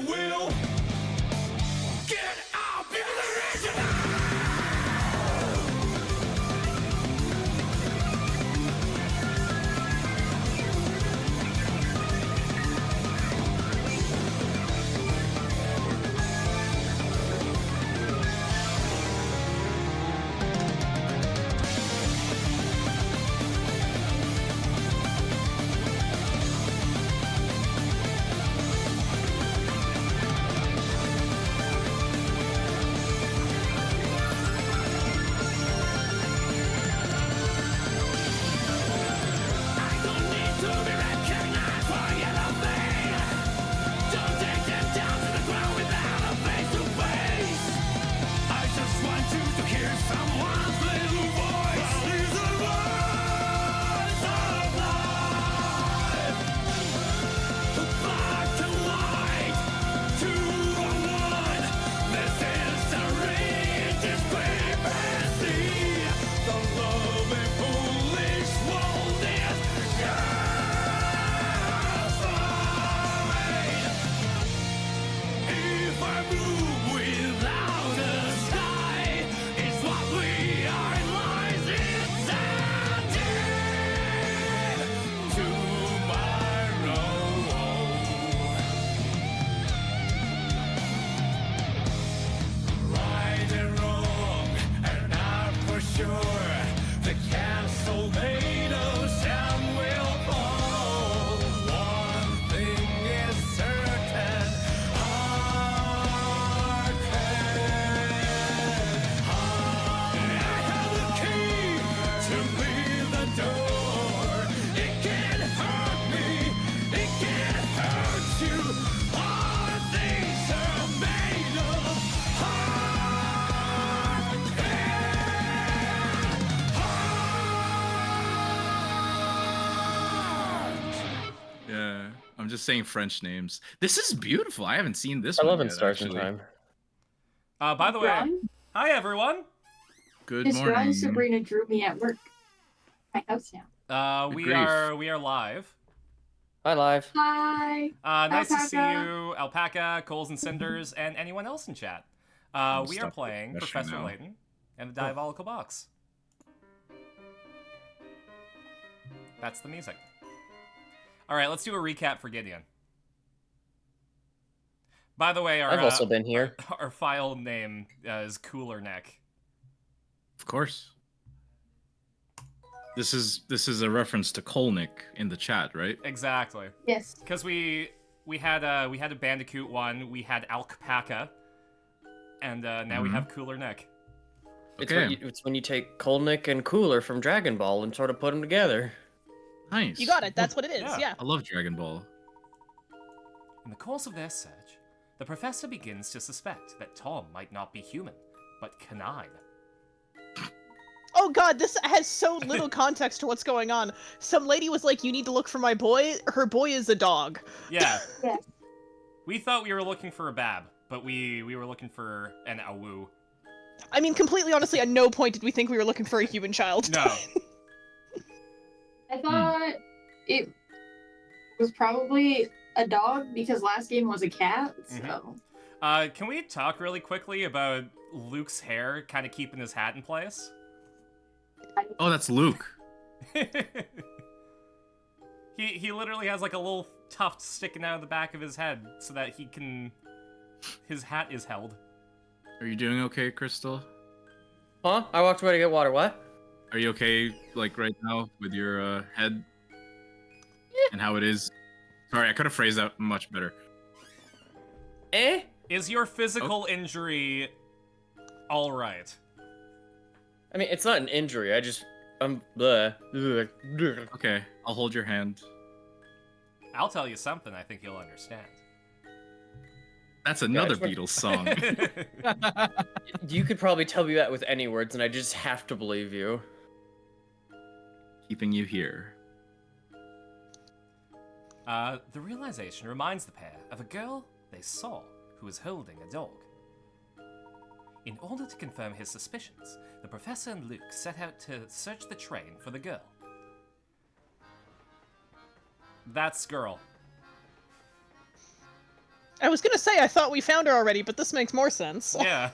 will. Get up in the region. I'm just saying French names. This is beautiful. I haven't seen this I one love yet, Stars in actually. Time. By the way, Ron? hi everyone. Good This morning. Ron Sabrina drew me at work. My house now. We grief. are live. Hi, live. Hi. Nice to see Alpaca. you, Alpaca, Coals and Cinders, and anyone else in chat. We are stuck playing with Professor now. Layton and the Diabolical Box. That's the music. All right, let's do a recap for Gideon. By the way, I've also been here. Our file name is Cooler Neck. Of course. This is a reference to Kolnick in the chat, right? Exactly. Yes. Because we had a Bandicoot one, we had Alpaca, and now we have Cooler Neck. Okay. It's when you take Kolnick and Cooler from Dragon Ball and sort of put them together. Nice. You got it. That's what it is. Yeah. Yeah. I love Dragon Ball. In the course of their search, the professor begins to suspect that Tom might not be human, but canine. Oh god, this has so little context to what's going on. Some lady was like, "You need to look for my boy." Her boy is a dog. Yeah. Yes. We thought we were looking for a Bab, but we were looking for an Awu. I mean, completely honestly, at no point did we think we were looking for a human child. No. I thought it was probably a dog because last game was a cat, so. Can we talk really quickly about Luke's hair kind of keeping his hat in place? Oh, that's Luke. He literally has like a little tuft sticking out of the back of his head so that his hat is held. Are you doing okay, Crystal? Huh? I walked away to get water. What? Are you okay, like, right now with your head? And how it is? Sorry, I could have phrased that much better. Eh? Is your physical injury all right? I mean, it's not an injury. I'm bleh. Okay, I'll hold your hand. I'll tell you something I think you'll understand. That's another Gotcha. Beatles song. You could probably tell me that with any words, and I just have to believe you. Keeping you here. The realization reminds the pair of a girl they saw who was holding a dog. In order to confirm his suspicions, the professor and Luke set out to search the train for the girl. That's girl. I was gonna say I thought we found her already, but this makes more sense. Yeah.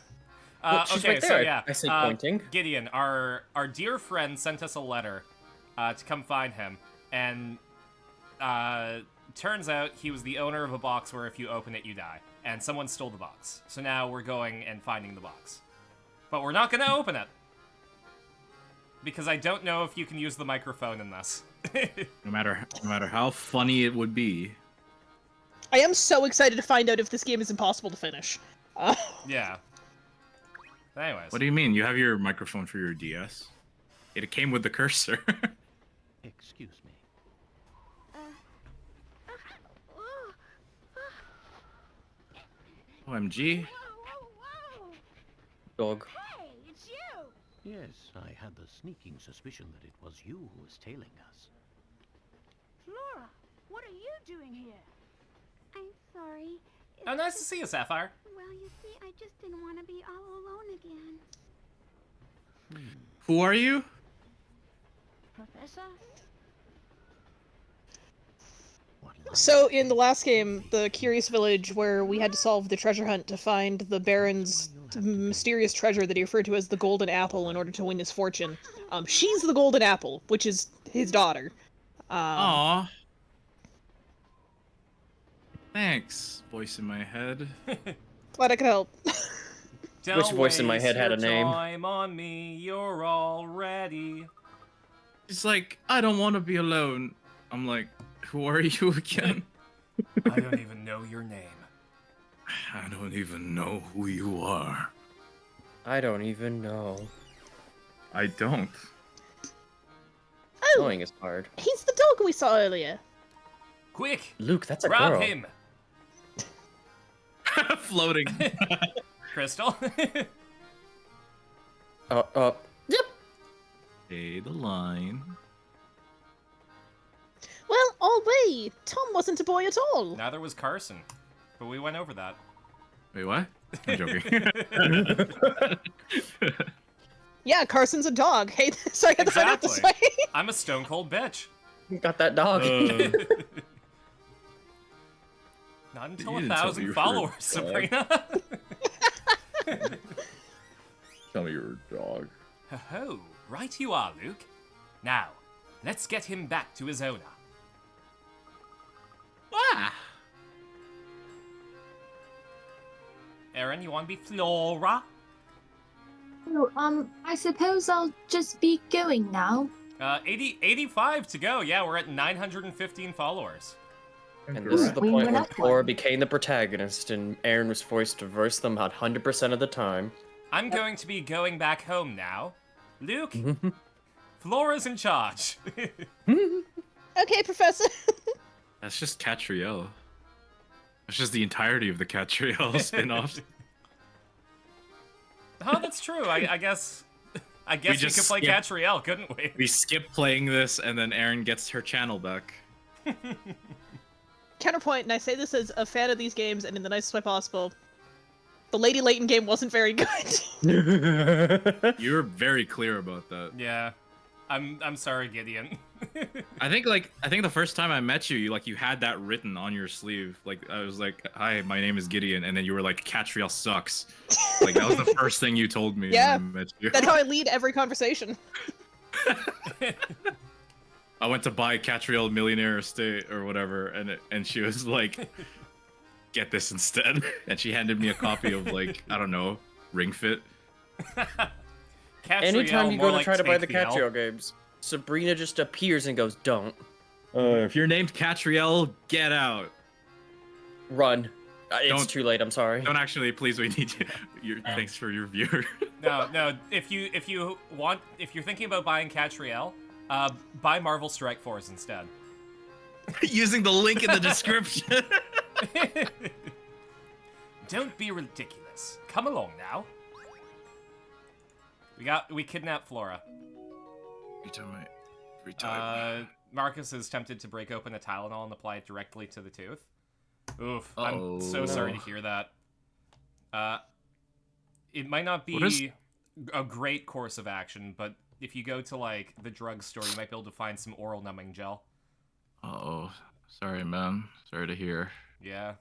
Well, she's Okay, right so there. yeah, I say pointing. Gideon, our dear friend sent us a letter to come find him, and turns out he was the owner of a box where if you open it, you die, and someone stole the box. So now we're going and finding the box, but we're not gonna open it because I don't know if you can use the microphone in this. No matter how funny it would be. I am so excited to find out if this game is impossible to finish. Yeah. Anyways. What do you mean? You have your microphone for your DS? It came with the cursor. Excuse me. OMG. Dog. Hey, it's you! Yes, I had the sneaking suspicion that it was you who was tailing us. Flora, what are you doing here? I'm sorry. Oh, nice to see you, Sapphire. Well, you see, I just didn't want to be all alone again. Who are you? Professor? What So in the last game, the Curious Village, where we had to solve the treasure hunt to find the Baron's mysterious treasure that he referred to as the Golden Apple in order to win his fortune. She's the Golden Apple, which is his daughter. Aw. Thanks, voice in my head. Glad I could help. Don't Which voice in my waste head had your a name? Time on me, you're all ready. He's like, I don't want to be alone. I'm like, who are you again? I don't even know your name. I don't even know who you are. I don't even know. I don't. Oh, Knowing is hard. he's the dog we saw earlier. Quick, Luke, that's a grab girl. him, Floating. Crystal. Yep. Hey, the line. Well, all way, Tom wasn't a boy at all. Neither was Carson, but we went over that. Wait, what? I'm joking. Yeah, Carson's a dog. Hey, so I had to find out this way. Exactly. I'm a stone cold bitch. Got that dog. Not until You 1,000 didn't tell me you were a followers, dog. Sabrina. Tell me you're a dog. Ho-ho, right you are, Luke. Now, let's get him back to his owner. Ah! Aaron, you want to be Flora? Oh, I suppose I'll just be going now. 85 to go. Yeah, we're at 915 followers. And this is the We point went where up Flora one. became the protagonist and Aaron was forced to verse them 100% of the time. I'm going to be going back home now. Luke, Flora's in charge. Okay, Professor. That's just Catriel. That's just the entirety of the Catriel spin-offs. Oh, that's true. I guess we could just play skip- Catriel, couldn't we? We skip playing this, and then Erin gets her channel back. Counterpoint, and I say this as a fan of these games and in the nicest way possible. The Lady Layton game wasn't very good. You're very clear about that. Yeah. I'm sorry, Gideon. I think the first time I met you, you had that written on your sleeve. Like I was like, "Hi, my name is Gideon," and then you were like, "Catriel sucks." Like that was the first thing you told me Yeah. when I met you. That's how I lead every conversation. I went to buy Catriel Millionaire Estate or whatever, and she was like, "Get this instead," and she handed me a copy of I don't know, Ring Fit. Catriel, Anytime you more go to like try to buy the Take L. Catriel games, Sabrina just appears and goes, "Don't If you're named Catriel, get out. run." It's Don't- too late. I'm sorry. Don't actually, please. We need you. Thanks for your viewer. No. If you're thinking about buying Catriel, buy Marvel Strike Force instead. Using the link in the description. Don't be ridiculous. Come along now. We kidnapped Flora. Every time. Marcus is tempted to break open a Tylenol and apply it directly to the tooth. Oof. I'm so Oh. sorry to hear that. It might not What is- be a great course of action, but if you go to the drugstore, you might be able to find some oral numbing gel. Oh, sorry, man. Sorry to hear. Yeah.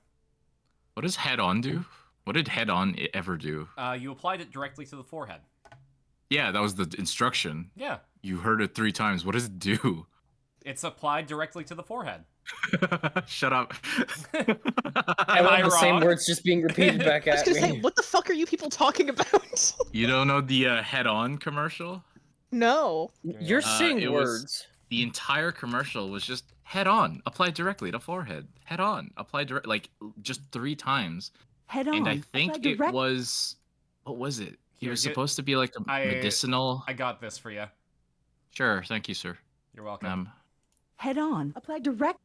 What does head on do? What did head on ever do? You applied it directly to the forehead. Yeah, that was the instruction. Yeah. You heard it 3 times. What does it do? It's applied directly to the forehead. Shut up. I love the same wrong? words just being repeated back I was at gonna me. say, what the fuck are you people talking about? You don't know the head on commercial? No. You're saying it was- words. The entire commercial was just head on, applied directly to forehead. Head on, applied direct, like just 3 times. Head on. And I think apply it direct- was, what was it? Here, It was get- supposed to be like a medicinal. I got this for you. Sure, thank you, sir. You're welcome. Head on. Apply direct.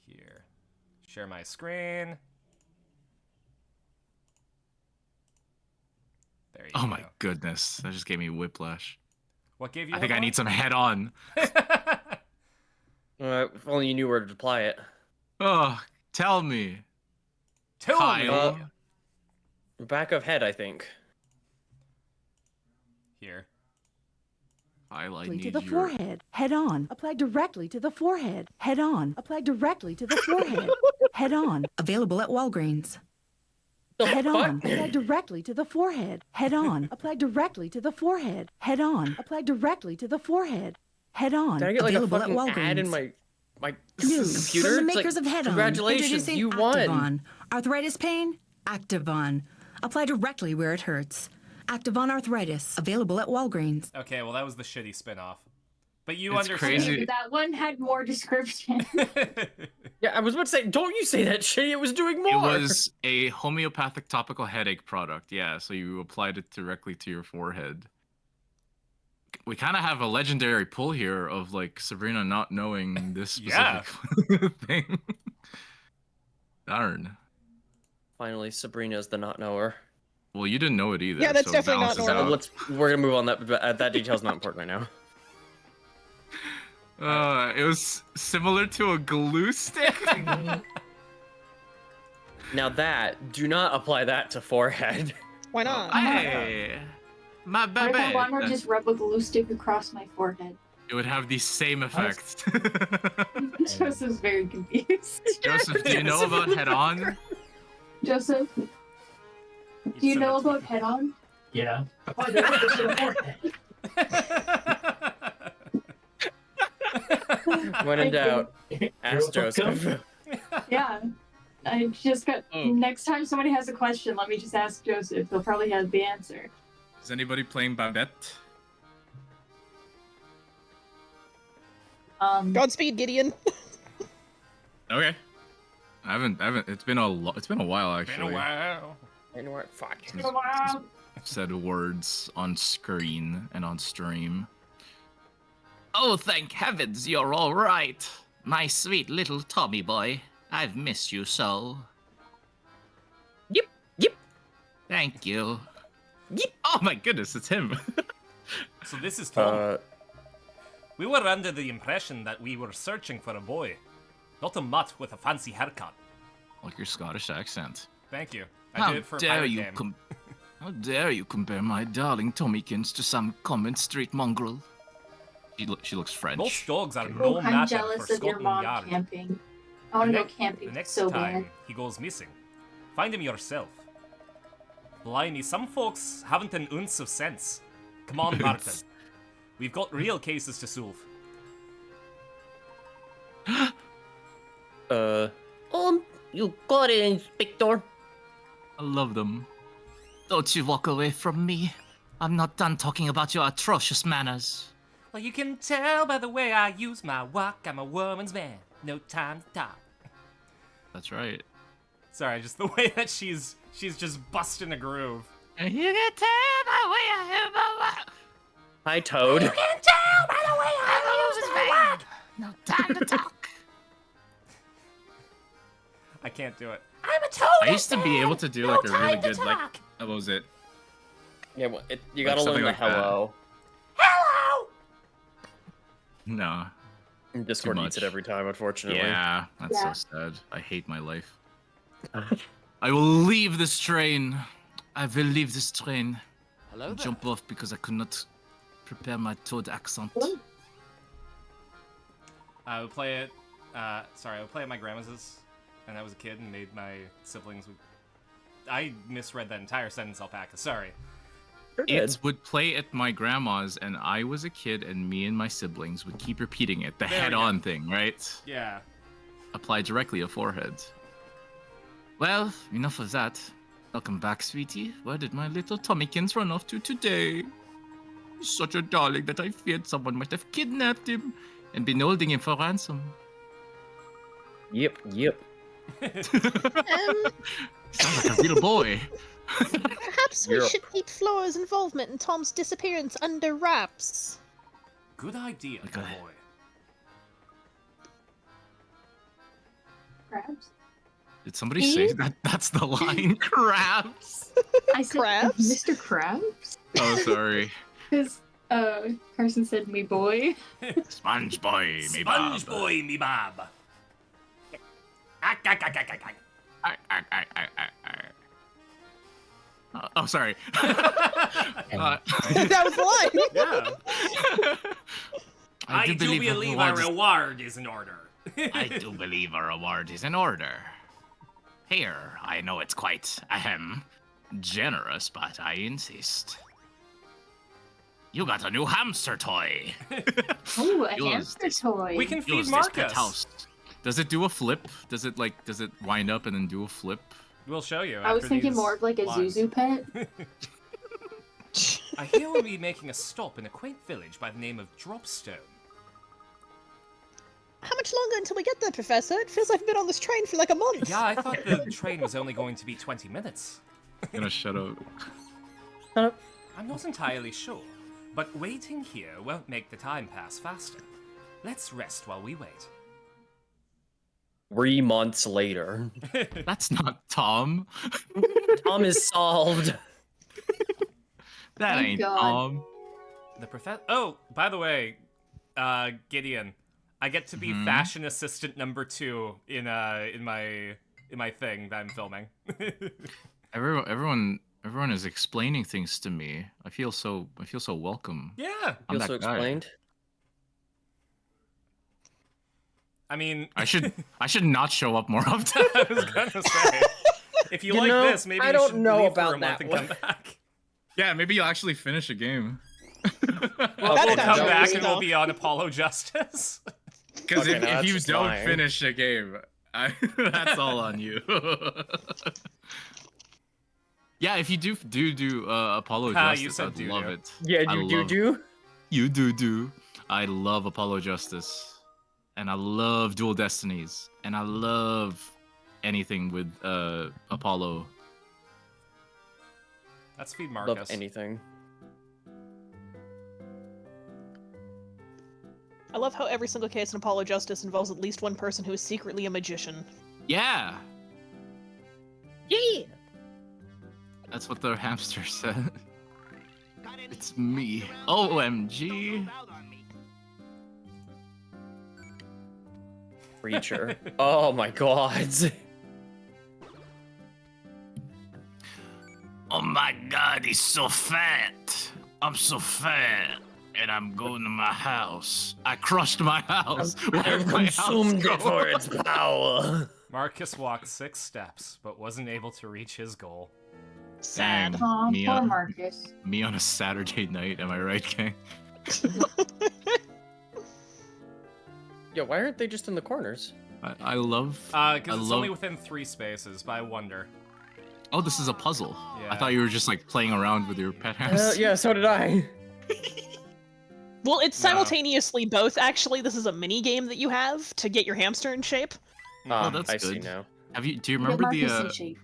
Here. Share my screen. There you Oh go. my goodness, that just gave me whiplash. What gave you I think head I on? need some head on. If only you knew where to apply it. Oh, tell me, Tell Kyle. me. Back of head, I think. Here. Kyle, I To need the your... forehead. Head on. Apply directly to the forehead. Head on. Apply directly to the forehead. Head on. Available at Walgreens. Head on. Apply directly to the forehead. Head on. Apply directly to the forehead. Head on. Apply directly to the forehead. Head on. Did I get like a Available at fucking ad in Walgreens. my News computer? from the It's makers like, of Head On. congratulations, Introducing you won. Activon. Arthritis pain? Activon. Apply directly where it hurts. Activon Arthritis. Available at Walgreens. Okay, well that was the shitty spin-off. But you It's understand. crazy. That one had more description. Yeah, I was about to say, don't you say that shit. It was doing more. It was a homeopathic topical headache product. Yeah, so you applied it directly to your forehead. We kind of have a legendary pull here of like Sabrina not knowing this specific thing. Darn. Finally, Sabrina's the not knower. Well, you didn't know it either. Yeah, that's so it definitely not balances normal. out. We're gonna move on. That detail's not important right now. It was similar to a glue stick. Now do not apply that to forehead. Why not? Hey, my What if I want to bad. just rub a glue stick across my forehead? It would have the same effect. Joseph's very confused. Joseph, do you know about head on? Joseph, do you know about head on? Yeah. When in I doubt, ask You're welcome. Joseph. Yeah. I just got. Oh. Next time somebody has a question, let me just ask Joseph. He'll probably have the answer. Is anybody playing Babette? Godspeed, Gideon. Okay. I haven't. It's been a while Been actually. a while. Anywhere, fuck. Since I've said words on screen and on stream. Oh, thank heavens, you're all right, my sweet little Tommy boy. I've missed you so. Yep. Thank you. Yep. Oh my goodness, it's him. So this is Tom. We were under the impression that we were searching for a boy, not a mutt with a fancy haircut. Like your Scottish accent. Thank you. I How did it for a dare pirate you game. How dare you compare my darling Tommykins to some common street mongrel? She looks French. Most dogs are Oh, no I'm match jealous for of your Scotland mom Yard. camping. I want to go The camping next so time bad. he goes missing, find him yourself. Blimey, some folks haven't an ounce of sense. Come on, Martin. We've got real cases to solve. You got it, Inspector. I love them. Don't you walk away from me. I'm not done talking about your atrocious manners. Well, you can tell by the way I use my walk, I'm a woman's man. No time to talk. That's right. Sorry, just the way that she's just busting a groove. And you can tell by the way I am Hi, Toad. can tell by the way I use my word. No time to talk. I can't do it. I used to be able to do like a really good like what was it? Yeah, well, you gotta something learn the like that. hello. No. Discord Too eats it much. every time, unfortunately. Yeah, that's Yeah. so sad. I hate my life. I will leave this train. I will leave this train. Hello there. Jump off because I could not prepare my Toad accent. I would play it. Sorry, I would play at my grandma's and I was a kid and made my siblings would... I misread that entire sentence, Alpaca. Sorry. It would play at my grandma's, and I was a kid, and me and my siblings would keep repeating it. The There we head-on thing, right? Yeah. Apply directly to foreheads. Well, enough of that. Welcome back, sweetie. Where did my little Tommykins run off to today? He's such a darling that I feared someone might have kidnapped him and been holding him for ransom. Yep. Sounds like a real boy. Perhaps we should keep Flora's involvement in Tom's disappearance under wraps. Good idea, Okay. boy. Crabs. Did somebody say that? That's the line. Crabs. I said Crabs? Mr. Krabs? Oh, sorry. Because Carson said me boy. Sponge boy, me Sponge bob. boy, me bob. Oh, sorry. That was the line. Yeah. I do believe our a reward is in order. I do believe a reward is in order. Here, I know it's quite generous, but I insist. You got a new hamster toy. Oh, a Use hamster toy. We can feed Use this pet Marcus. house. Does it do a flip? Does it wind up and then do a flip? We'll show you. I was after thinking these more of like a lines. Zuzu pet. I hear we'll be making a stop in a quaint village by the name of Dropstone. How much longer until we get there, Professor? It feels like I've been on this train for like a month. Yeah, I thought the train was only going to be 20 minutes. I'm gonna shut up. I'm not entirely sure, but waiting here won't make the time pass faster. Let's rest while we wait. 3 months later. That's not Tom. Tom is solved. That Thank ain't God. Tom. The professor. Oh, by the way, Gideon, I get to be fashion assistant number 2 in my thing that I'm filming. Everyone is explaining things to me. I feel so welcome. Yeah. I'm You that also guy. explained. I mean, I should not show up more often. I was gonna say, if you, You like know, this, maybe I you don't should know leave for about a month that and one. come back. Yeah, maybe you'll actually finish a game. That We'll sounds come back really and we'll tough. be on Apollo Justice. Because Okay, no, if that's you just don't lying. finish a game, that's all on you. Yeah, if you do Apollo Ah, Justice, you said I'd love do-do. it. Yeah, I you love- do. You do. I love Apollo Justice. And I love Dual Destinies. And I love anything with Apollo. Let's feed Love Marcus. anything. I love how every single case in Apollo Justice involves at least one person who is secretly a magician. Yeah! Yeah! That's what the hamster said. It's me. OMG. Creature. Oh my god. Oh my god, he's so fat. I'm so fat. And I'm going to my house. I crushed my house. Where'd I've my house consumed go? it for its power. Marcus walked 6 steps, but wasn't able to reach his goal. Sad. Dang. Aw, Me poor on- Marcus. Me on a Saturday night, am I right, gang? Yeah, why aren't they just in the corners? I love. Because it's love- only within 3 spaces, but I wonder. Oh, this is a puzzle. Yeah. I thought you were just like playing around with your pet hamster. Yeah, so did I. Well, it's No. simultaneously both, actually. This is a mini game that you have to get your hamster in shape. Oh, that's I see good. now. Do you Get remember Marcus in the? shape.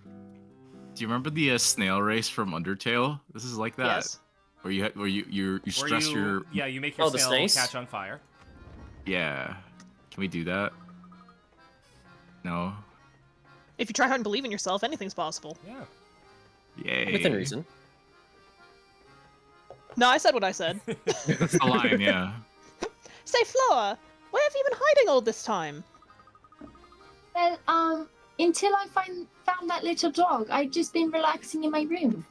Do you remember the snail race from Undertale? This is like that. Yes. Where you Where stress your. Yeah, you make your the snail snakes? catch on fire. Yeah. Can we do that? No. If you try hard and believe in yourself, anything's possible. Yeah. Yay. Within reason. No, I said what I said. That's the line, yeah. Say, Flora, where have you been hiding all this time? Well, until I found that little dog, I've just been relaxing in my room.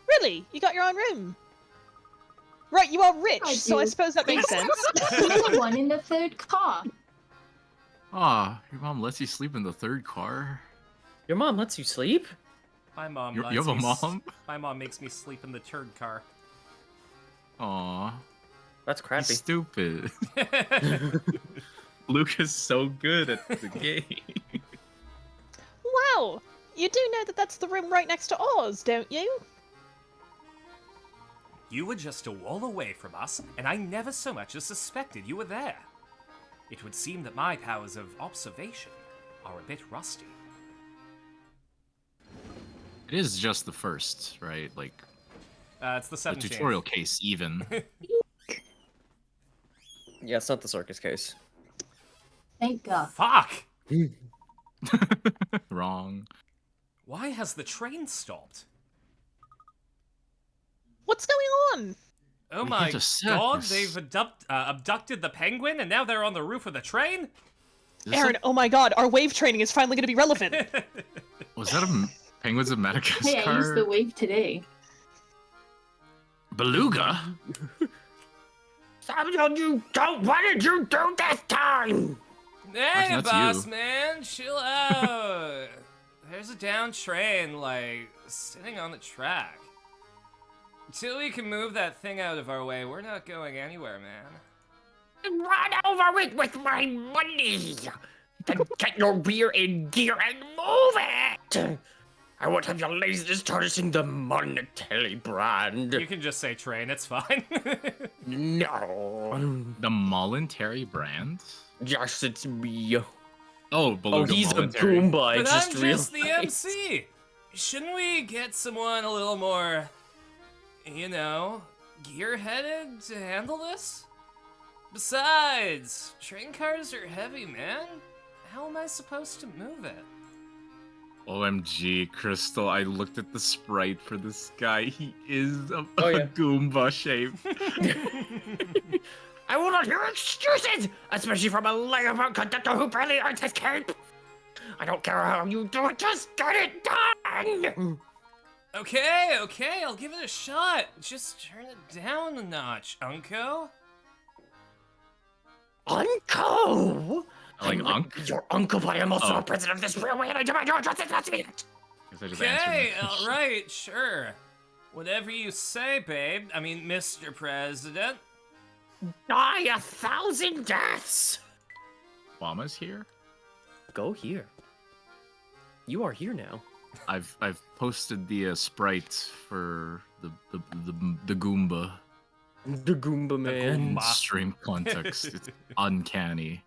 Really? You got your own room? Right, you are rich, I so I do. suppose that makes sense. The little one in the third car. Ah, your mom lets you sleep in the third car? Your mom lets you sleep? My mom. You lets have a me mom? My mom makes me sleep in the turd car. Aw, That's he's crappy. stupid. Luke is so good at the game. Wow! You do know that that's the room right next to Oz, don't you? You were just a wall away from us, and I never so much as suspected you were there. It would seem that my powers of observation are a bit rusty. It is just the first, right? Like, It's the the 17th. tutorial case, even. Yeah, it's not the circus case. Thank God. Fuck! Wrong. Why has the train stopped? What's going on? Oh We my hit a god, circus. they've abducted the penguin and now they're on the roof of the train? Is this Aaron, oh my god, our wave training is finally going to be relevant. was that a Penguins of Madagascar? Hey, I used the wave today. Beluga? You don't. What did you do this time? Hey, That's boss you. man, chill out. There's a down train, like, sitting on the track. Until we can move that thing out of our way, we're not going anywhere, man. Run over it with my money. Then get your rear in gear and move it. I won't have your laziness tarnishing the monetary brand. You can just say train, it's fine. No. The Mollentary brand? Yes, it's me. Oh, Oh, Beluga he's a Mollentary. Goomba. I But just I'm just the realized. MC. Shouldn't we get someone a little more, you know, gear-headed to handle this? Besides, train cars are heavy, man. How am I supposed to move it? OMG, Crystal, I looked at the sprite for this guy. He is a, Oh, yeah. a Goomba shape. I will not hear excuses, especially from a layabout conductor who barely earns his keep. I don't care how you do it, just get it done. Okay, I'll give it a shot. Just turn it down a notch, Unco. Uncle! Like I'm Unk? Your uncle, but I am also Oh. a president of this railway, and I demand your justice last minute. Guess I just answered Okay, my question. alright, sure. Whatever you say, babe. I mean, Mr. President. Die 1,000 deaths. Obama's here? Go here. You are here now. I've posted the sprite for the Goomba The Goomba man. in Goomba. stream context. It's uncanny.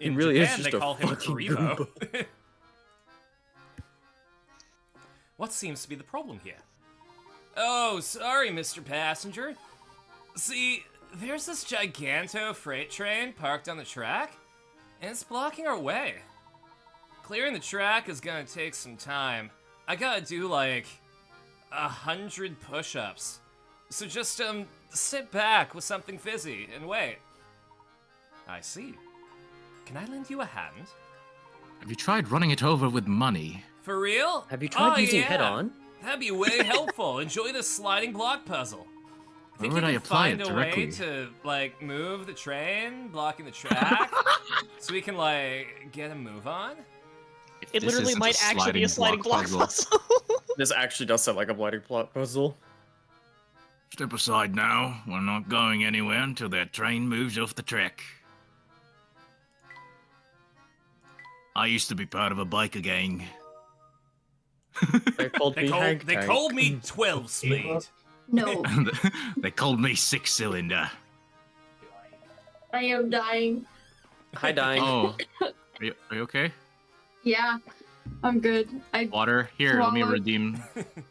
It In really is Japan, just they a call him fucking Karibo. What seems to be the problem here? Oh, sorry, Mr. Passenger. See, there's this giganto freight train parked on the track, and it's blocking our way. Clearing the track is gonna take some time. I gotta do like 100 push-ups. So just sit back with something fizzy and wait. I see. Can I lend you a hand? Have you tried running it over with money? For real? Have you tried Oh, using yeah. head-on? That'd be way helpful. Enjoy this sliding block puzzle. Where Think would you I can apply find it a way directly? to like move the train, blocking the track, so we can like get a move on? It This literally isn't might actually be a sliding block puzzle. This actually does sound like a bloody plot puzzle. Step aside now. We're not going anywhere until that train moves off the track. I used to be part of a biker gang. They called me Hank They Tank. called me 12 speed. No, They called me Six Cylinder. I am dying. Hi, dying. Oh, are you okay? Yeah, I'm good. I Water? Here, let me Swallowed. redeem.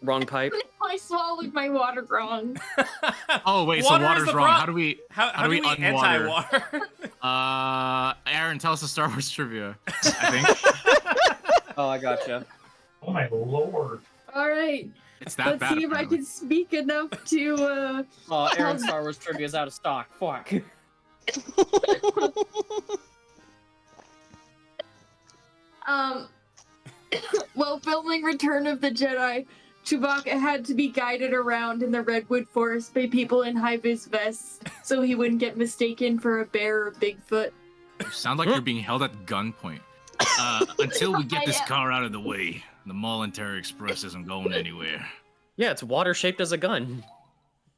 Wrong pipe. swallowed my water wrong. Oh, wait, Water so is water's the wrong. pro- How do we... How do we unwater? anti-water? Aaron, tell us the Star Wars trivia, I think. Oh, I gotcha. Oh my lord. All right, It's that let's bad, see if I apparently. can speak enough to. Oh, Aaron Star Wars trivia is out of stock. Fuck. While filming Return of the Jedi, Chewbacca had to be guided around in the Redwood Forest by people in high-vis vests so he wouldn't get mistaken for a bear or Bigfoot. You sound like you're being held at gunpoint. Until we get this car out of the way, the Mollentary Express isn't going anywhere. Yeah, it's water shaped as a gun.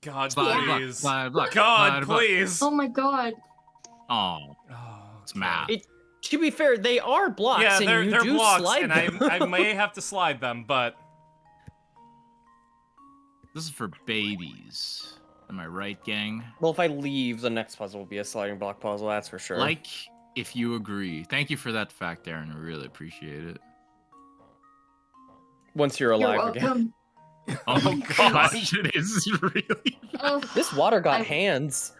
God, Slide block, please. slide block, God, slide block. please. Oh my god. Oh, Oh, it's math. To be fair, they are blocks, yeah, and they're you do blocks, slide and them. I may have to slide them, but This is for babies. Am I right, gang? Well, if I leave, the next puzzle will be a sliding block puzzle, that's for sure. Like, if you agree. Thank you for that fact, Aaron. I really appreciate it. Once you're You're alive again. welcome. Oh gosh, it is really. Oh, This water got I- hands.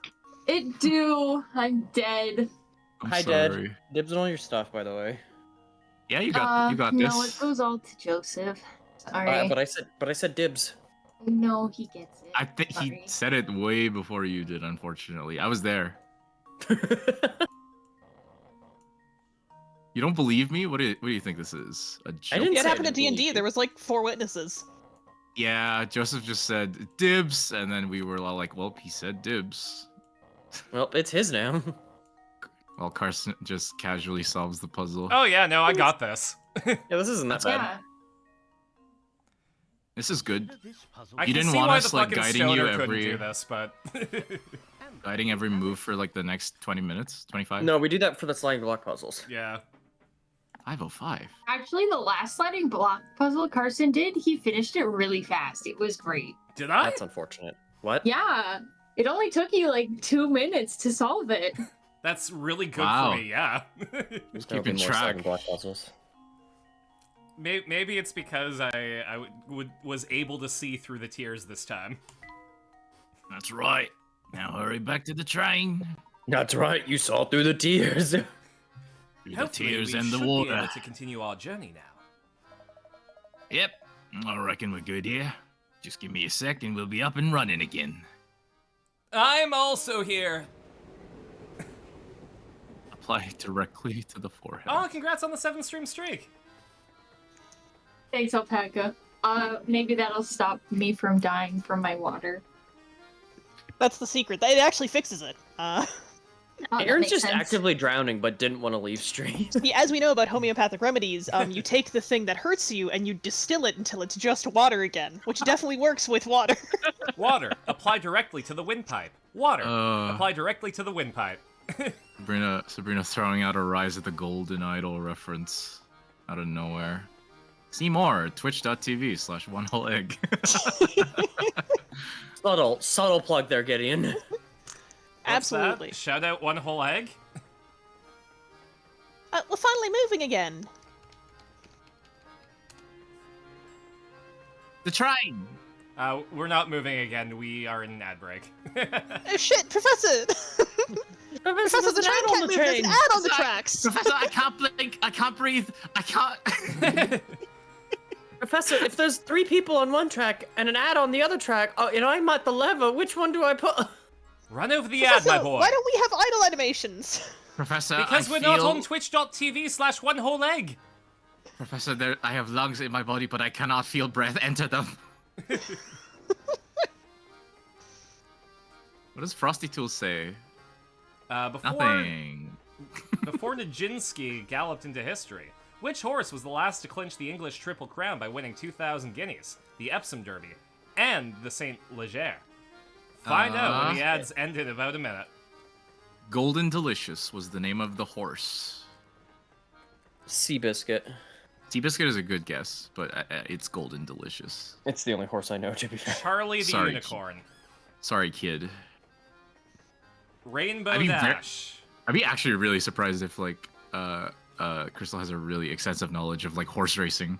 it do. I'm dead. I'm Hi, sorry. Dad. Dibs on all your stuff, by the way. Yeah, you got this. No, it goes all to Joseph. Sorry. But I said dibs. No, he gets it. I think he Sorry. said it way before you did. Unfortunately, I was there. You don't believe me? What do you think this is? A joke? didn't Yeah, it say I happened at didn't D&D. believe There was like 4 witnesses. Yeah, Joseph just said dibs, and then we were all like, "Well, he said dibs." Well, it's his now. While Carson just casually solves the puzzle. oh yeah, no, I got this. Yeah, this isn't that bad. Yeah. This is good. This puzzle I You can didn't see want why us, the like, fucking guiding you stoner couldn't every- do this, but Guiding every move for like the next 20 minutes, 25. No, we do that for the sliding block puzzles. yeah. 505. Actually, the last sliding block puzzle Carson did, he finished it really fast. It was great. Did I? That's unfortunate. What? Yeah. It only took you like 2 minutes to solve it. That's really good Wow. for me. Yeah. There's gonna be Keeping more track. sliding block puzzles. Maybe it's because I was able to see through the tears this time. That's right. Now hurry back to the train. That's right, you saw through the tears. Through the Hopefully tears we and the should be water. able to continue our journey now. Yep. I reckon we're good here. Just give me a sec and we'll be up and running again. I'm also here. Apply directly to the forehead. Oh, congrats on the 7-stream streak. Thanks, Alpaca. Maybe that'll stop me from dying from my water. That's the secret. It actually fixes it. Oh, that Aaron's makes just sense. actively drowning, but didn't want to leave stream. As we know about homeopathic remedies, you take the thing that hurts you and you distill it until it's just water again, which definitely works with water. Water. Apply directly to the windpipe. Water. Uh. Apply directly to the windpipe. Sabrina throwing out a Rise of the Golden Idol reference out of nowhere. See more at twitch.tv/onewholeegg. Subtle plug there, Gideon. What's Absolutely. That? Shout out One Whole Egg. We're finally moving again. The train! We're not moving again. We are in an ad break. Oh shit, Professor! Professor, the train can't move. There's an ad on the tracks. Professor, I can't blink. I can't breathe. I can't. Professor, if there's 3 people on one track and an ad on the other track, and I'm at the lever, which one do I put? Run over the ad, my Professor, boy. why don't we have idle animations? Professor, Because I we're feel... not on twitch.tv/onewholeegg. Professor, I have lungs in my body, but I cannot feel breath enter them. What does Frosty Tools say? Nothing. Before Nijinsky galloped into history, which horse was the last to clinch the English Triple Crown by winning 2,000 guineas, the Epsom Derby, and the Saint Leger? Find out when the ads end in about a minute. Golden Delicious was the name of the horse. Seabiscuit. Seabiscuit is a good guess, but it's Golden Delicious. It's the only horse I know, to be fair. Charlie the Sorry. Unicorn. Sorry, kid. Rainbow I mean, Dash. I'd be actually really surprised if, like, Crystal has a really extensive knowledge of, like, horse racing.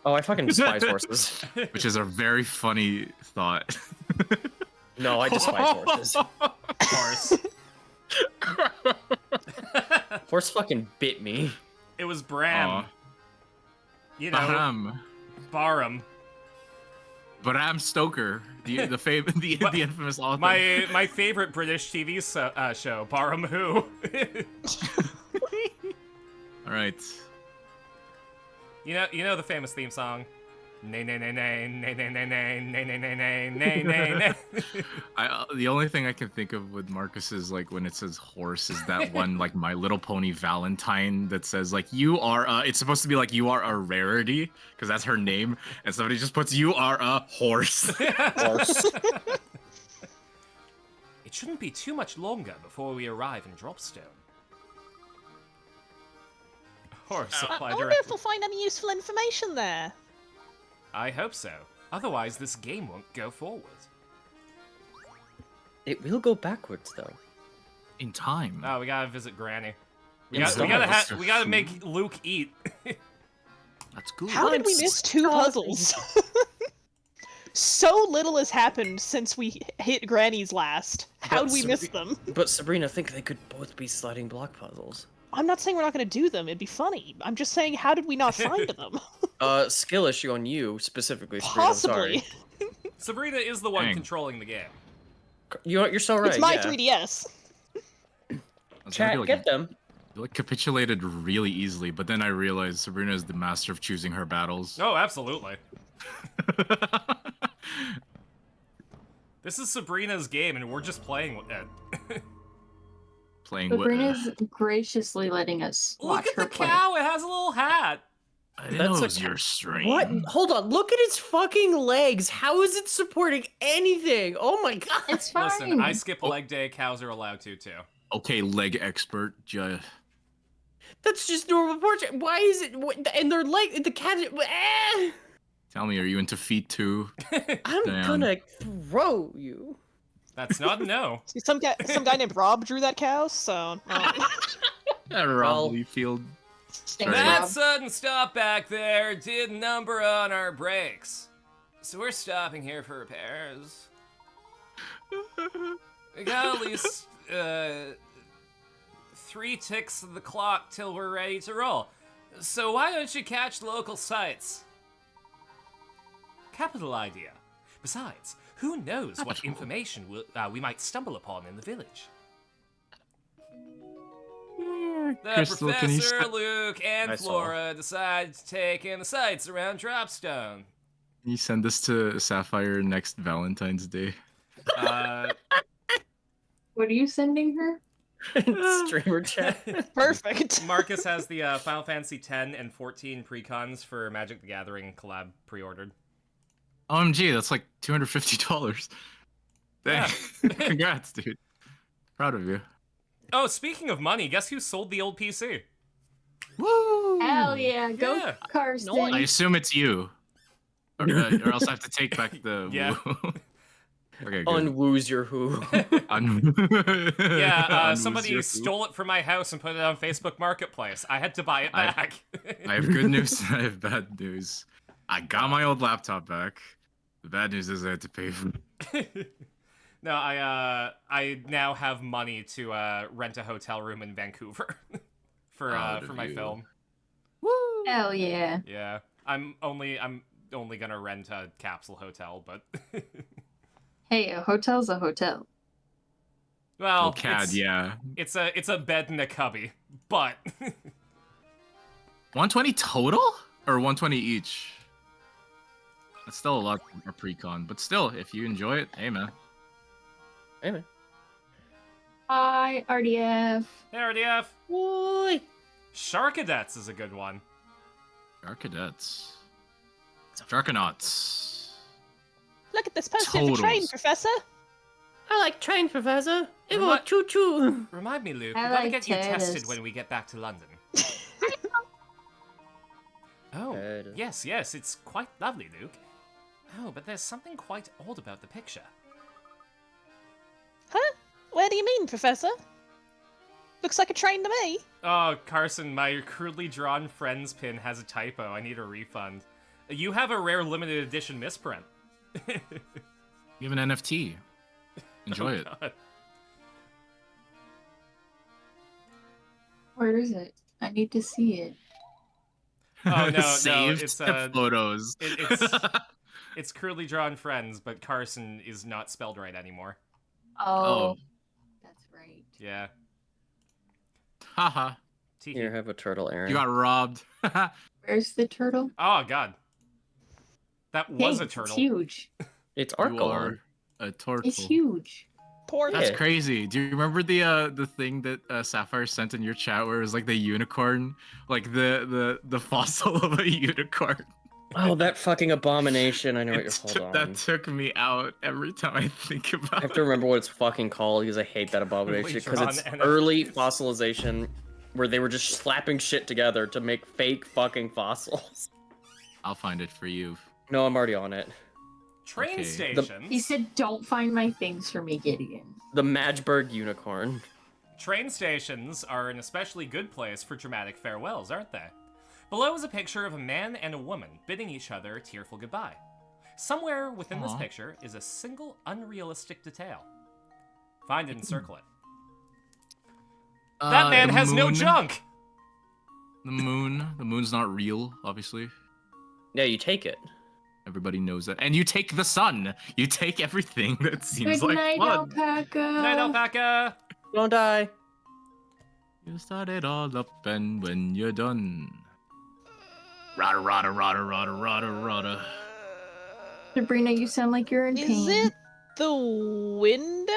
Oh, I fucking despise horses. Which is a very funny thought. No, I despise horses. Horse. Horse fucking bit me. It was Bram. Aw. You know, Bram. Barham. Bram Stoker, the infamous author. My favorite British TV show, Barham Who. All right. You know the famous theme song. Nay, nay, nay, nay, nay, nay, nay, nay, nay, nay, nay, nay, nay, nay, nay. The only thing I can think of with Marcus is like when it says horse is that one like My Little Pony Valentine that says like you are it's supposed to be like you are a rarity because that's her name, and somebody just puts you are a horse. Horse. It shouldn't be too much longer before we arrive in Dropstone. Horse I supply wonder directly. if we'll find any useful information there. I hope so. Otherwise, this game won't go forward. It will go backwards though. In time. Oh, we gotta visit Granny. We In gotta make Luke eat. That's good. How did we miss two puzzles? So little has happened since we hit Granny's last. How did we miss them? But Sabrina, I think they could both be sliding block puzzles. I'm not saying we're not going to do them. It'd be funny. I'm just saying, how did we not find them? Skill issue on you specifically, Sabrina. Possibly. I'm sorry. Sabrina is the one Dang. controlling the game. You're so right. It's my yeah. 3DS. Chat, get them. You like capitulated really easily, but then I realized Sabrina is the master of choosing her battles. Oh, absolutely. This is Sabrina's game, and we're just playing with it. Playing with. Sabrina's graciously letting us watch Look at her the play. cow! It has a little hat! I didn't know That's it a was your stream. What? Hold on. Look at its fucking legs. How is it supporting anything? Oh my god. It's fine. Listen, I skip leg day, cows are allowed to, too. Okay, leg expert. That's just normal portrait. Why is it? And their leg. The cat. Tell me, are you into feet too? I'm Damn. gonna throw you. That's not a no. See, some guy named Rob drew that cow, so... Rob Liefeld. That sudden stop back there did number on our brakes. So we're stopping here for repairs. We got at least 3 ticks of the clock till we're ready to roll. So why don't you catch local sites? Capital idea. Besides, who knows what information we might stumble upon in the village? The Crystal, can you Professor, Luke, and I saw. Flora decide to take in the sights around Dropstone. Can you send this to Sapphire next Valentine's Day? What are you sending her? Streamer chat. Perfect. Marcus has the Final Fantasy X and 14 precons for Magic the Gathering collab pre-ordered. OMG, that's like $250. Dang. Congrats, dude. Proud of you. Oh, speaking of money, guess who sold the old PC? Woo! Hell yeah, go Yeah. Karsten. I assume it's you. Or else I have to take back the Yeah. woo. Okay, good. Unwoos your who. Yeah, Unwoos somebody your who. stole it from my house and put it on Facebook Marketplace. I had to buy it I- back. I have good news and I have bad news. I got my old laptop back. The bad news is I had to pay for it. No, I now have money to rent a hotel room in Vancouver for Proud for of my you. film. Hell yeah. Yeah, I'm only gonna rent a capsule hotel, but Hey, a hotel's a hotel. well, Oh, CAD, it's, yeah. it's a bed and a cubby, but 120 total? Or 120 each? That's still a lot for pre-con, but still, if you enjoy it, hey man. Anyway. Hi, RDF. hey, RDF. Boy. Sharkadets is a good one. Sharkadets. Sharkanauts. Look at this poster of the train, Totals. Professor. I like train, Professor. It will What? choo choo. Remind me, Luke. I We gotta like get you tested turtles. when we get back to London. Oh, Turtles. yes, it's quite lovely, Luke. Oh, but there's something quite odd about the picture. Huh? Where do you mean, Professor? Looks like a train to me. Oh, Carson, my crudely drawn friends pin has a typo. I need a refund. You have a rare limited edition misprint. You have an NFT. Enjoy it. God. Where is it? I need to see it. Oh, no, Saved it's photos. it's crudely drawn friends, but Carson is not spelled right anymore. Oh, that's right. Yeah. Haha. Tee-hee. Here, have a turtle, Aaron. You got robbed. Where's the turtle? Oh, God. That was a It's turtle. huge. It's You Archelon. are a turtle. It's huge. Poor That's Yeah. crazy. Do you remember the thing that Sapphire sent in your chat where it was like the unicorn, like the fossil of a unicorn? Oh, that fucking abomination! I know what you're. Hold on. That took me out every time I think about I have to remember what it's fucking called because I hate that abomination because Later it's on, and- early fossilization where they were just slapping shit together to make fake fucking fossils. I'll find it for you. No, I'm already on it. Train Okay. stations. He said, "Don't find my things for me, Gideon." The Magberg unicorn. Train stations are an especially good place for dramatic farewells, aren't they? Below is a picture of a man and a woman bidding each other a tearful goodbye. Somewhere within this Aw. picture is a single unrealistic detail. Find it and circle it. That man the has no moon. junk! The moon. The moon's not real, obviously. Yeah, you take it. Everybody knows that. And you take the sun. You take everything that seems Good like night, fun. alpaca. Night, alpaca! Don't die. You start it all up, and when you're done. Rada, rada, rada, rada, rada, rada. Sabrina, you sound like you're in pain. Is it the window?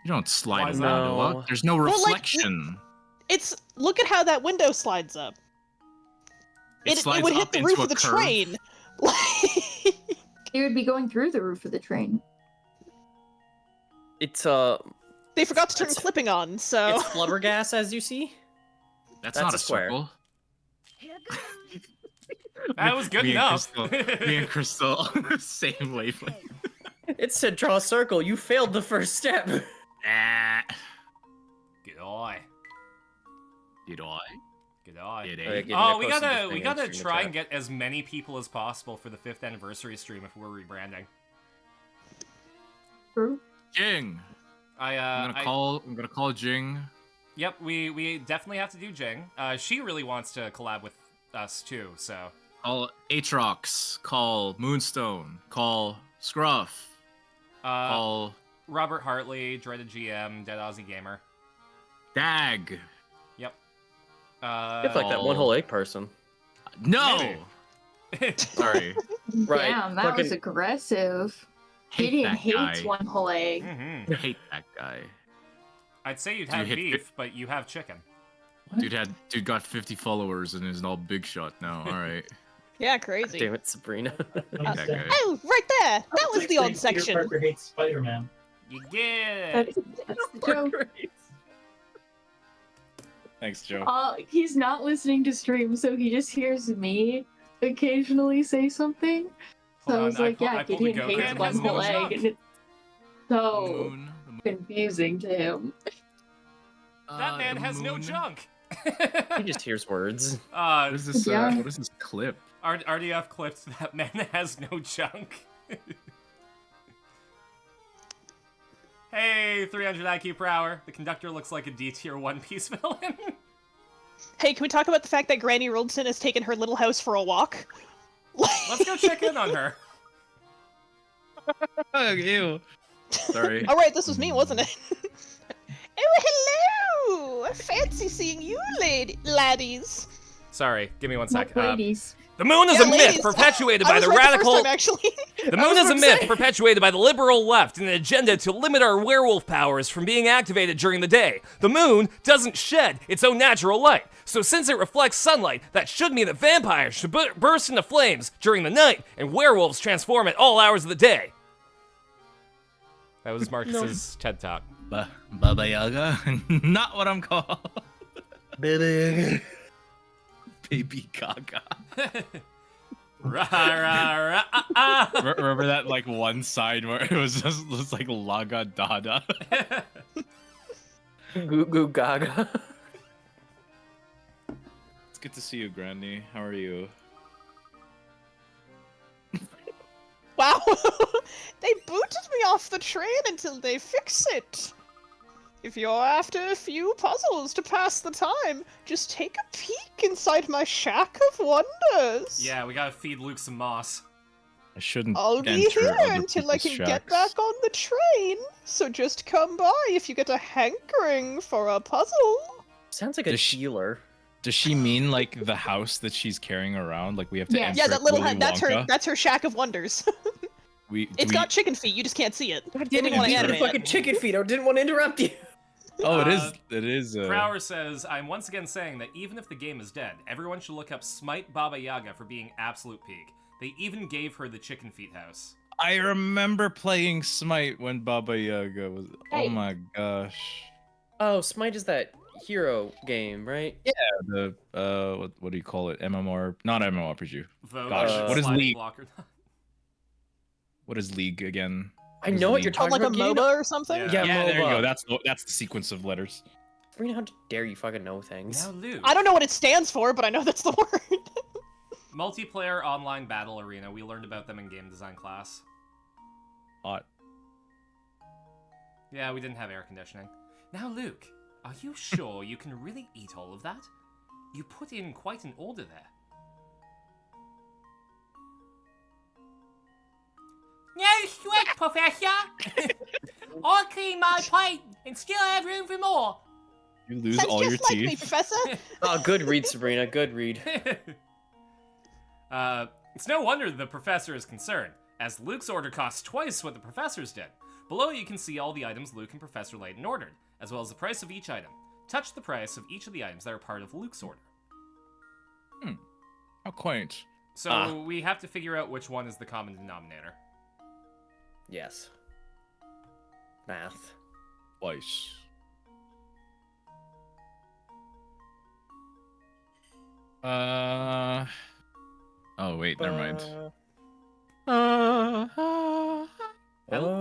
You don't slide Why a is window that? up. There's no Well, like, reflection. It's look at how that window slides up. It slides would hit up the into roof a of the curve. train. It would be going through the roof of the train. It's They forgot to turn It's- clipping on, so it's flubbergas, as you see. That's that's not a a square. circle. Here goes. That was good Me and enough. Crystal- Me and Crystal, same wavelength. It said draw a circle. You failed the first step. Ah, Good eye. did I? Good eye. Did Oh, yeah, I? Gideon, I Oh, we posted gotta this we thing gotta in the try chat. and get as many people as possible for the 5th anniversary stream if we're rebranding. True. Jing. I'm gonna call Jing. Yep, we definitely have to do Jing. She really wants to collab with us too, so Call Aatrox. Call Moonstone. Call Scruff. Call Robert Hartley, Dreaded GM, Dead Aussie Gamer. Dag. Yep. It's like that one whole egg person. No. Sorry. Right. Damn, that was fucking- aggressive. Hate Gideon that hates guy. one whole egg. Mhm. Hate that guy. I'd say you'd Do you have hit beef, but you have chicken. Dude got 50 followers and is all big shot now. All right. yeah, crazy. Damn it, Sabrina. Hate that guy. Oh, right there. That was the odd Peter section. Parker hates Spider-Man. You get it. That's the joke. Thanks, Joe. He's not listening to stream, so he just hears me occasionally say something. So Hold I was on, like, I yeah, pulled the Gideon goat hates and one has no whole junk. egg, and it's so Moon. confusing to him. That man has no moon. junk. He just hears words. What is this? Yeah. What is this clip? RDF clipped that man has no junk. Hey, 300 IQ per hour. The conductor looks like a D tier One Piece villain. Hey, can we talk about the fact that Granny Roldson has taken her little house for a walk? Let's go check in on her. Ew. Sorry. All right, this was me, wasn't it? Oh, hello! Fancy seeing you, laddies. Sorry, give me one Not sec. ladies. The moon is Yeah, a myth ladies. perpetuated I by was the right radical. The first time, actually. The I moon was is a about to myth say. perpetuated by the liberal left in an agenda to limit our werewolf powers from being activated during the day. The moon doesn't shed its own natural light, so since it reflects sunlight, that should mean that vampires should burst into flames during the night and werewolves transform at all hours of the day. That was Marcus's TED Talk. Baba Yaga? Not what I'm called. Baby Gaga. Rah, rah, rah, ah, ah. Remember that like one side where it was just like Laga Dada? Goo goo gaga. It's good to see you, Granny. How are you? Wow, they booted me off the train until they fix it. If you're after a few puzzles to pass the time, just take a peek inside my shack of wonders. Yeah, we gotta feed Luke some moss. I shouldn't. I'll be enter here other until I can people's get shacks. back on the train, so just come by if you get a hankering for a puzzle. Sounds like a Does she- healer. Does she mean like the house that she's carrying around? Like we have to Yeah. enter Yeah, that little Willy head. That's her. Wonka? That's her shack of wonders. It's got chicken feet. You just can't see it. God They damn it, didn't you want to beat the animate fucking it. chicken feet. I didn't want to interrupt you. Oh, it is. It is. Prower says, I'm once again saying that even if the game is dead, everyone should look up Smite Baba Yaga for being absolute peak. They even gave her the chicken feet house. I remember playing Smite when Baba Yaga was. Hey. Oh my gosh. Oh, Smite is that hero game, right? Yeah, the what do you call it? MMR, not MMORPG. Vogue, Gosh, what is sliding League? blocker. What is League again? I know what you're Called talking like a about. MOBA or something. Yeah, Yeah, there you go. MOBA. That's the sequence of letters. Sabrina, how dare you fucking know things? Now Luke. I don't know what it stands for, but I know that's the word. Multiplayer online battle arena. We learned about them in game design class. Hot. Yeah, we didn't have air conditioning. Now Luke, are you sure you can really eat all of that? You put in quite an order there. No sweat, Professor! I'll clean my plate and still have room for more. You lose Sounds all just your like teeth. me, Professor. Oh, good read, Sabrina. Good read. It's no wonder the professor is concerned, as Luke's order costs twice what the professor's did. Below you can see all the items Luke and Professor Layton ordered, as well as the price of each item. Touch the price of each of the items that are part of Luke's order. How quaint. So we have to figure out which one is the common denominator. Yes. Math. Twice. Oh wait, never mind.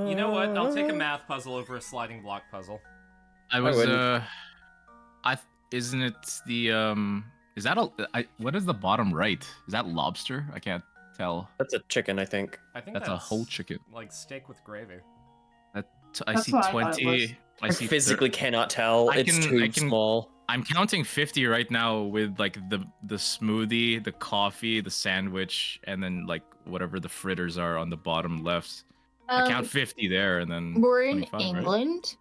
You know what? I'll take a math puzzle over a sliding block puzzle. I was wouldn't. isn't it the is that what is the bottom right? Is that lobster? I can't tell. That's a chicken, I think. I think That's a whole chicken. Like steak with gravy. I That's see what I thought it 20. I see physically cannot tell. I It's can- too I can- small. I'm counting 50 right now with like the smoothie, the coffee, the sandwich, and then like whatever the fritters are on the bottom left. I count 50 there, and then We're in 25, right? England.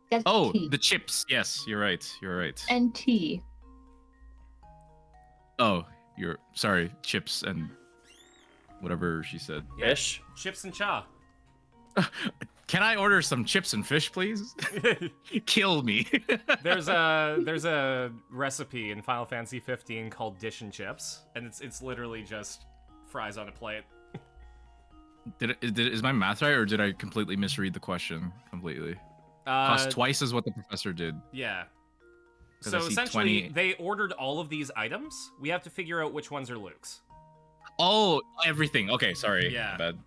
That's Oh, tea. the chips. Yes, you're right. You're right. And tea. Oh, you're sorry. Chips and whatever she said. Yeah, Fish? chips and cha. Can I order some chips and fish, please? Kill me. There's a recipe in Final Fantasy 15 called Dish and Chips, and it's literally just fries on a plate. Is my math right, or did I completely misread the question completely? Cost twice as what the professor did. Yeah. 'Cause I So see essentially, 20. they ordered all of these items. We have to figure out which ones are Luke's. Oh, everything. Okay, sorry. Yeah. Bad.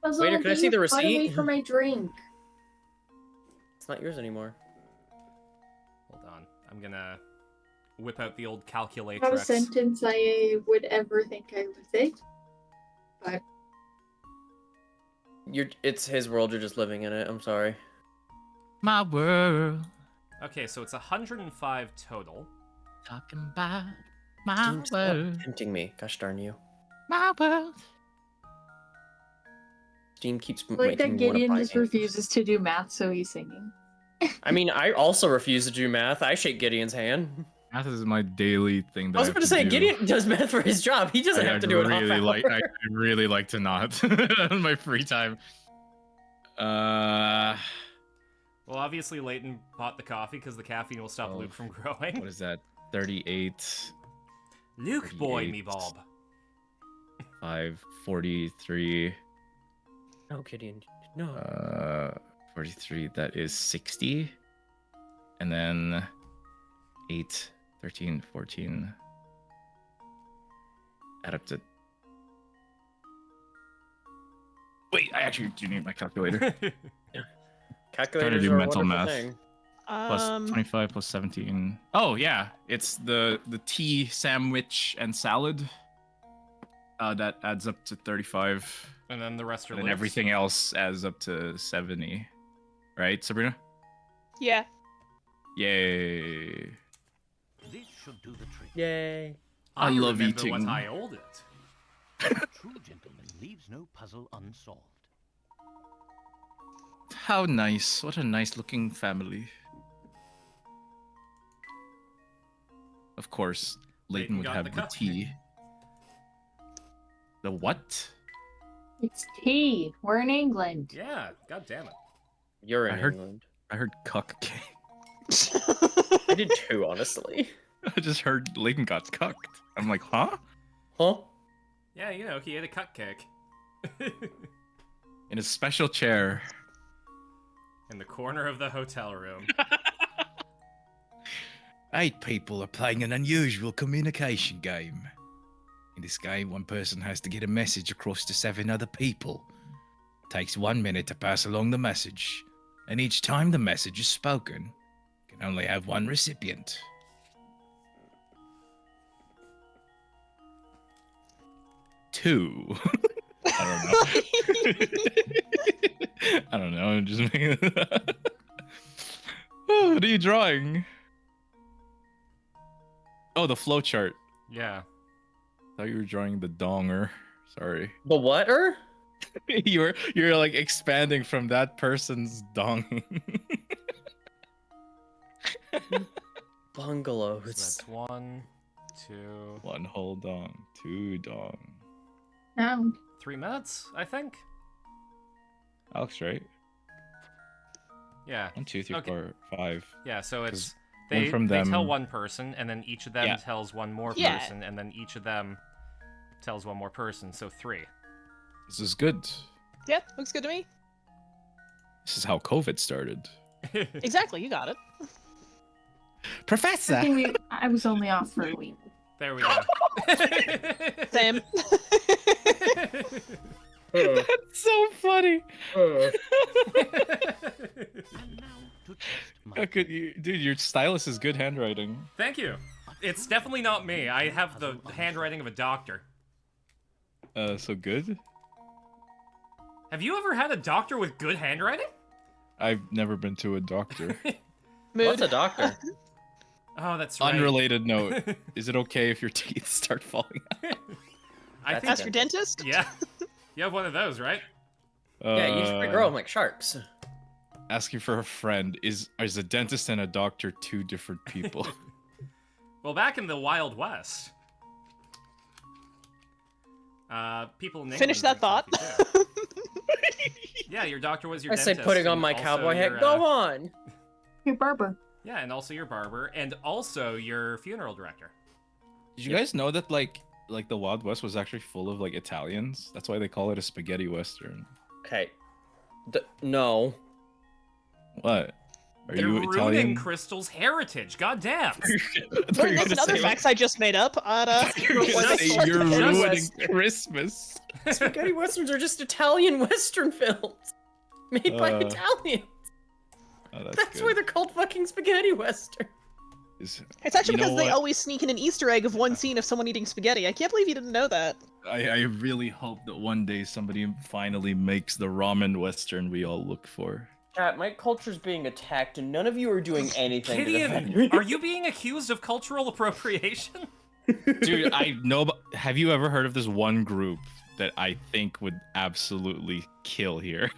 Puzzle, Waiter, can I see the get away receipt? from my drink. It's not yours anymore. Hold on. I'm gonna whip out the old Not a calculatrix. sentence I would ever think I would say. But It's his world. You're just living in it. I'm sorry. My world. Okay, so it's 105 total. Talking about my Steam, stop world. tempting me. Gosh darn you. My world. Steam keeps like making that me wanna Gideon buy just games. refuses to do math, so he's singing. I mean, I also refuse to do math. I shake Gideon's hand. Math is my daily thing. That I was have about to say, do. Gideon does math for his job. He doesn't have to do it off really like. hour. I really like to not on my free time. Well, obviously, Layton bought the coffee because the caffeine will stop Oh. Luke from growing. What is that? 38. Luke boy 38. me Bob. 543. No, Gideon. No. 43. That is 60. And then 8, 13, 14. Add up to. Wait, I actually do need my calculator. Calculators do are a mental wonderful math. thing. Plus 25 plus 17. Oh yeah, it's the tea sandwich and salad. That adds up to 35. And then the rest are And then Luke's. everything else adds up to 70. Right, Sabrina? Yeah. Yay. This should do the trick. Yay. I love remember eating. what I ordered. A true gentleman leaves no puzzle unsolved. How nice. What a nice looking family. Of course, Leighton would got have the the cup. tea. The what? It's tea. We're in England. Yeah, god damn it. You're in I heard- England. I heard cuck cake. I did too, honestly. I just heard Leighton got cucked. I'm like, huh? Huh? Yeah, you know, he ate a cupcake. In a special chair. In the corner of the hotel room. 8 people are playing an unusual communication game. In this game, one person has to get a message across to 7 other people. It takes 1 minute to pass along the message, and each time the message is spoken, you can only have 1 recipient. Two. I don't know. I don't know. I'm just making. Oh, what are you drawing? Oh, the flowchart. Yeah. Thought you were drawing the donger. Sorry. The what-er? you're like expanding from that person's dong. Bungalows. That's 1, 2, 1 whole dong, 2 dong. No. 3 minutes, I think. Alex, right? Yeah. 1, 2, 3, Okay. 4, 5. Yeah, so it's 'Cause one they from they tell them- one person, and then each of them Yeah. tells one more Yeah. person, and then each of them tells one more person. So 3. This is good. Yeah, looks good to me. This is how COVID started. Exactly, you got it. Professor. I was only off for a week. There we go. Same. That's so funny. How could you, dude? Your stylus is good handwriting. Thank you. It's definitely not me. I have the handwriting of a doctor. So good. Have you ever had a doctor with good handwriting? I've never been to a doctor. Mood. What's a doctor? Oh, that's right. Unrelated note: is it okay if your teeth start falling out? I That's think. Ask your dentist? Yeah. You have one of those, right? Yeah, you should regrow them like sharks. Asking for a friend is a dentist and a doctor 2 different people? Well, back in the Wild West, people in England Finish that drink thought. coffee, too. Yeah, your doctor was your I dentist. say putting on and my also cowboy your, hat. Go on. Your barber. Yeah, and also your barber, and also your funeral director. Did you guys know that like the Wild West was actually full of like Italians? That's why they call it a spaghetti western. Okay. No. What? Are They're you ruining Italian? Crystal's heritage. Goddamn. Wait, that's another fact I just made up. You're ruining Christmas. Spaghetti westerns are just Italian western films made by Italians. Oh, That's why they're called fucking spaghetti western. It's actually You know because they what? always sneak in an Easter egg of one scene of someone eating spaghetti. I can't believe you didn't know that. I really hope that one day somebody finally makes the ramen western we all look for. Chat, my culture's being attacked and none of you are doing anything to defend Gideon, me. are you being accused of cultural appropriation? Dude, I know. Have you ever heard of this one group that I think would absolutely kill here?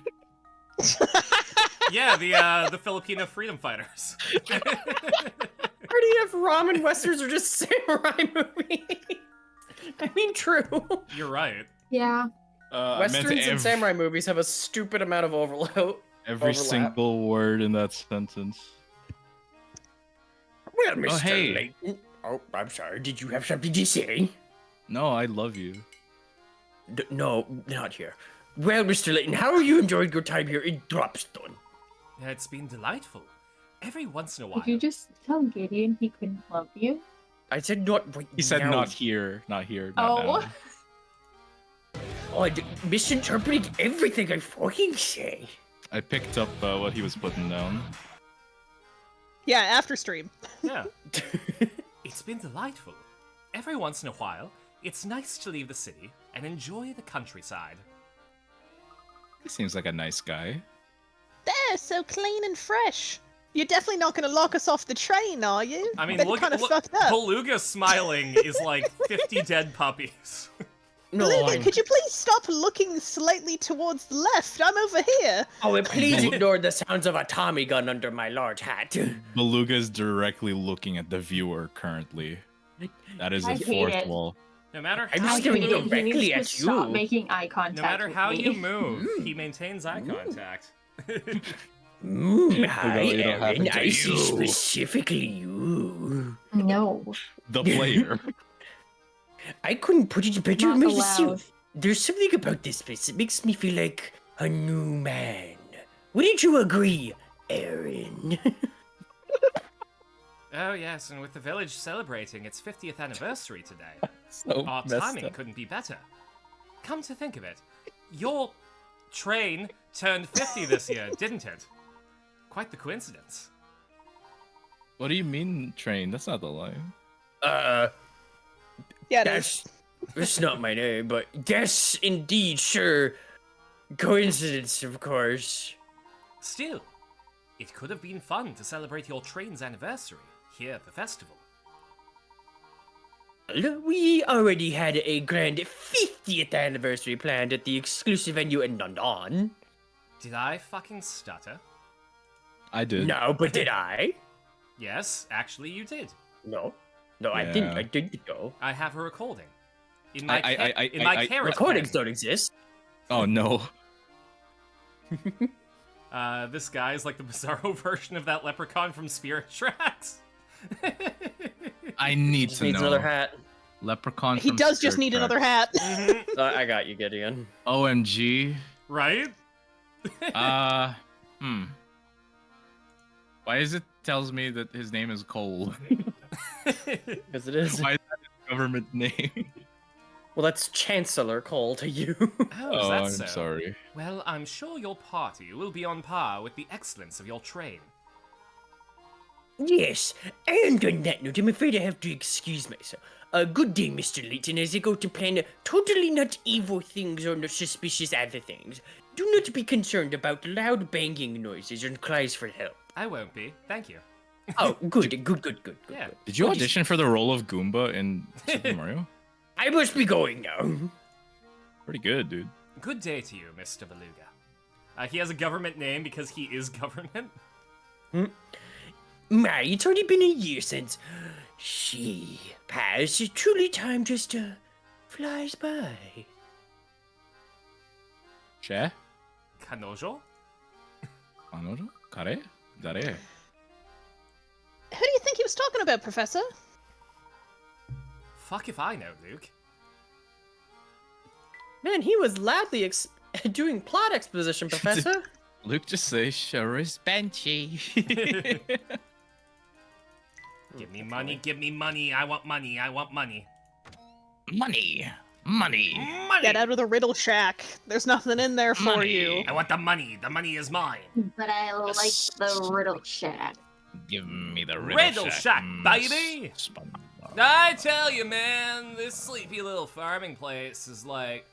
Yeah, the Filipino freedom fighters. Party of ramen westerns are just samurai movies. I mean, true. You're right. Yeah. Westerns and samurai movies have a stupid amount of overload. Every overlap. single word in that sentence. Well, Mr. hey. Layton. Oh, I'm sorry. Did you have something to say? No, I love you. No, not here. Well, Mr. Layton, how are you enjoying your time here in Dropstone? Yeah, it's been delightful. Every once in a while. Did you just tell Gideon he couldn't love you? I said not right He said now. not here, not here. Not Oh. now. Oh, misinterpreting everything I fucking say. I picked up what he was putting down. Yeah, after stream. Yeah. It's been delightful. Every once in a while, it's nice to leave the city and enjoy the countryside. He seems like a nice guy. They're so clean and fresh. You're definitely not going to lock us off the train, are you? I mean, That'd be look kind at of fucked up. Beluga smiling is like 50 dead puppies. No, Beluga, could you please stop looking slightly towards the left? I'm over here. Oh, and please ignore the sounds of a Tommy gun under my large hat. Beluga's directly looking at the viewer currently. That is I a hate fourth it. wall. No matter I'm how just staring you He move, directly needs to at stop you. making eye contact. no matter with how me. you move, he maintains eye contact. Hi, you don't have Aaron. to I see you. specifically you. No. The player. I couldn't put it better Not myself. allowed. There's something about this place that makes me feel like a new man. Wouldn't you agree, Aaron? Oh yes, and with the village celebrating its 50th anniversary today, So our messed timing up. couldn't be better. Come to think of it, your train turned 50 this year, didn't it? Quite the coincidence. What do you mean, train? That's not the line. Yeah, it is. That's not my name, but yes, indeed, sure. Coincidence, of course. Still, it could have been fun to celebrate your train's anniversary here at the festival. We already had a grand 50th anniversary planned at the exclusive venue in London. Did I fucking stutter? I did. No, but did I? Yes, actually you did. No. No, I didn't. Yeah. I didn't go. I have a recording. In my I- carrot Recordings pen. don't exist. Oh no. This guy is like the bizarro version of that leprechaun from Spirit Tracks. I need Just to needs know. another hat. Leprechaun. He from does just Spirit need Tracks. another hat. I got you, Gideon. OMG. Right? Why is it tells me that his name is Cole? Because it is. Why is that his government name? Well, that's Chancellor Cole to you. Oh, is that I'm so? sorry. Well, I'm sure your party will be on par with the excellence of your train. Yes, and on that note, I'm afraid I have to excuse myself. Good day, Mr. Layton, as I go to plan totally not evil things or no suspicious other things. Do not be concerned about loud banging noises and cries for help. I won't be, thank you. Oh, good. Yeah. Did you audition for the role of Goomba in Super Mario? I must be going now. Pretty good, dude. Good day to you, Mr. Beluga. He has a government name because he is government. My, it's already been a year since she passed. Truly, time just flies by. Che? Kanojo? Kanojo? Kare? Dare? Who do you think he was talking about, Professor? Fuck if I know, Luke. Man, he was loudly doing plot exposition, Professor. Luke just say, sure is Benchy. Give me money, give me money, I want money, I want money. Money. Money. Money! Get out of the riddle shack. There's nothing in there for Money. you. I want the money is mine. But I like the riddle shack. Give me the Riddle Shack, baby! SpongeBob. I tell you, man, this sleepy little farming place is like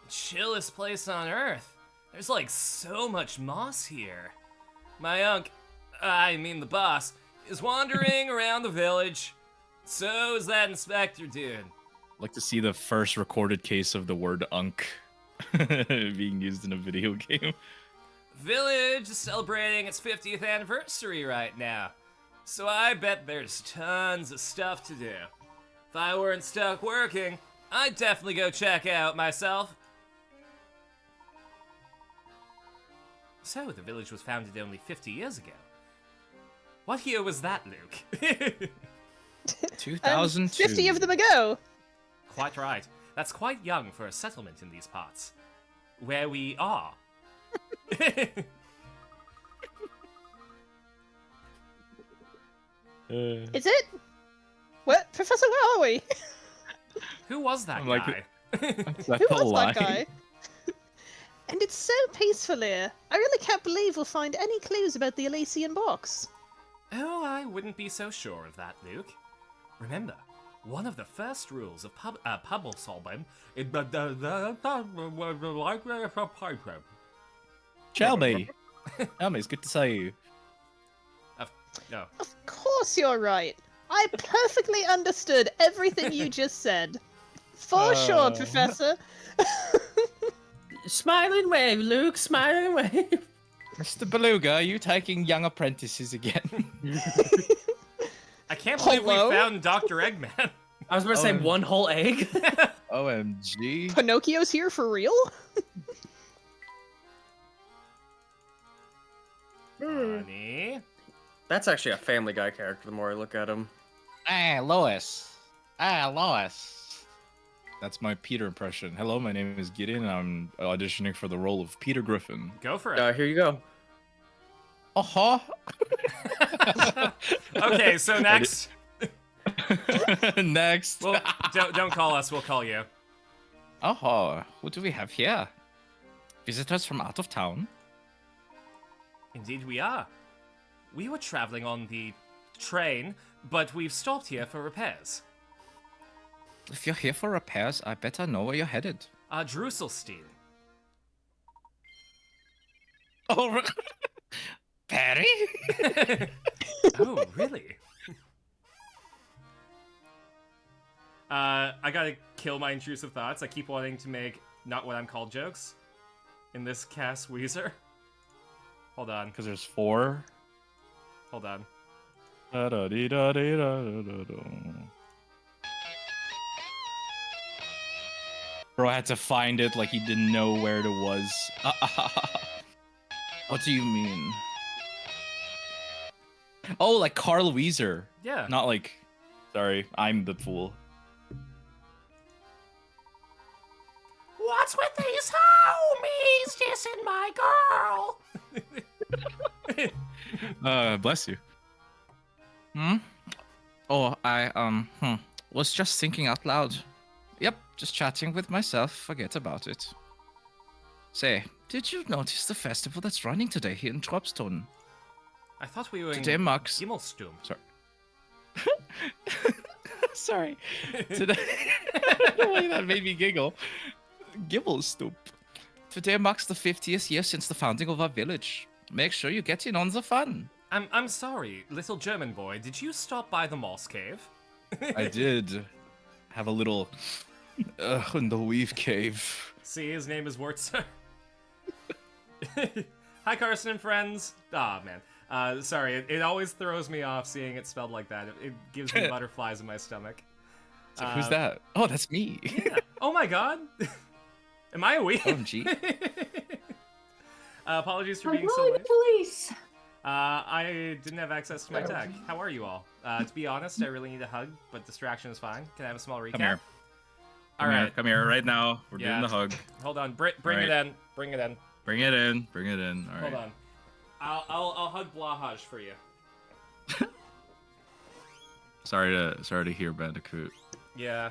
the chillest place on earth. There's like so much moss here. My the boss, is wandering around the village. So is that inspector dude. I'd like to see the first recorded case of the word unk being used in a video game. Village is celebrating its 50th anniversary right now. So I bet there's tons of stuff to do. If I weren't stuck working, I'd definitely go check out myself. So, the village was founded only 50 years ago. What year was that, Luke? 2002. 50 of them ago. Quite right. That's quite young for a settlement in these parts. Where we are. Is it? What? Professor, where are we? Who was that I'm guy? like- Who was that guy? And it's so peaceful here. I really can't believe we'll find any clues about the Elysian box. Oh, I wouldn't be so sure of that, Luke. Remember, one of the first rules of puzzle solving is Shelby. Shelby, it's good to see you. No. Of course you're right. I perfectly understood everything you just said. For sure, Professor. Smile and wave, Luke. Smile and wave. Mr. Beluga, are you taking young apprentices again? I can't believe Hello? we found Dr. Eggman. I was about to say Oh. one whole egg. OMG. Pinocchio's here for real? Honey. That's actually a Family Guy character. The more I look at him. Ah, Lois. Ah, Lois. That's my Peter impression. Hello, my name is Gideon, and I'm auditioning for the role of Peter Griffin. Go for it. Here you go. Uh-huh. Okay, so next. Next. Well, don't call us. We'll call you. Oh, who do we have here? Visitors from out of town? Indeed, we are. We were traveling on the train, but we've stopped here for repairs. If you're here for repairs, I better know where you're headed. Druselstein. Oh, Perry? Oh, really? I gotta kill my intrusive thoughts. I keep wanting to make not what I'm called jokes in this Cass Weezer. Hold on. Because there's 4. Hold on. Bro had to find it like he didn't know where it was. What do you mean? Oh, like Carl Weezer. Yeah. Not like... Sorry, I'm the fool. What's with these homies kissing my girl? Bless you. Oh, I, was just thinking out loud. Yep, just chatting with myself, forget about it. Say, did you notice the festival that's running today here in Dropstone? I thought we were Today in marks... Gimmelstum. Sorry. Sorry. Today... the way that made me giggle. Gibblestoop. Today marks the 50th year since the founding of our village. Make sure you get in on the fun. I'm sorry, little German boy. Did you stop by the Moss Cave? I did have a little in the weave cave. See, his name is Wurtzer. Hi, Carson and friends. Ah, man. Sorry, it always throws me off seeing it spelled like that. It gives me butterflies in my stomach. So who's that? Oh, that's me. Yeah. Oh my god. Am I a weeb? OMG. Apologies for I'm being so calling late. the police. I didn't have access to my tech. How are you all? To be honest, I really need a hug, but distraction is fine. Can I have a small recap? Come here. All Come here, right. come here right now. We're Yeah. doing the hug. Hold on. Bring it Alright. in. Bring it in. Bring it in. Bring it in. All right. Hold on. I'll hug Blahaj for you. Sorry to hear, Bandicoot. Yeah.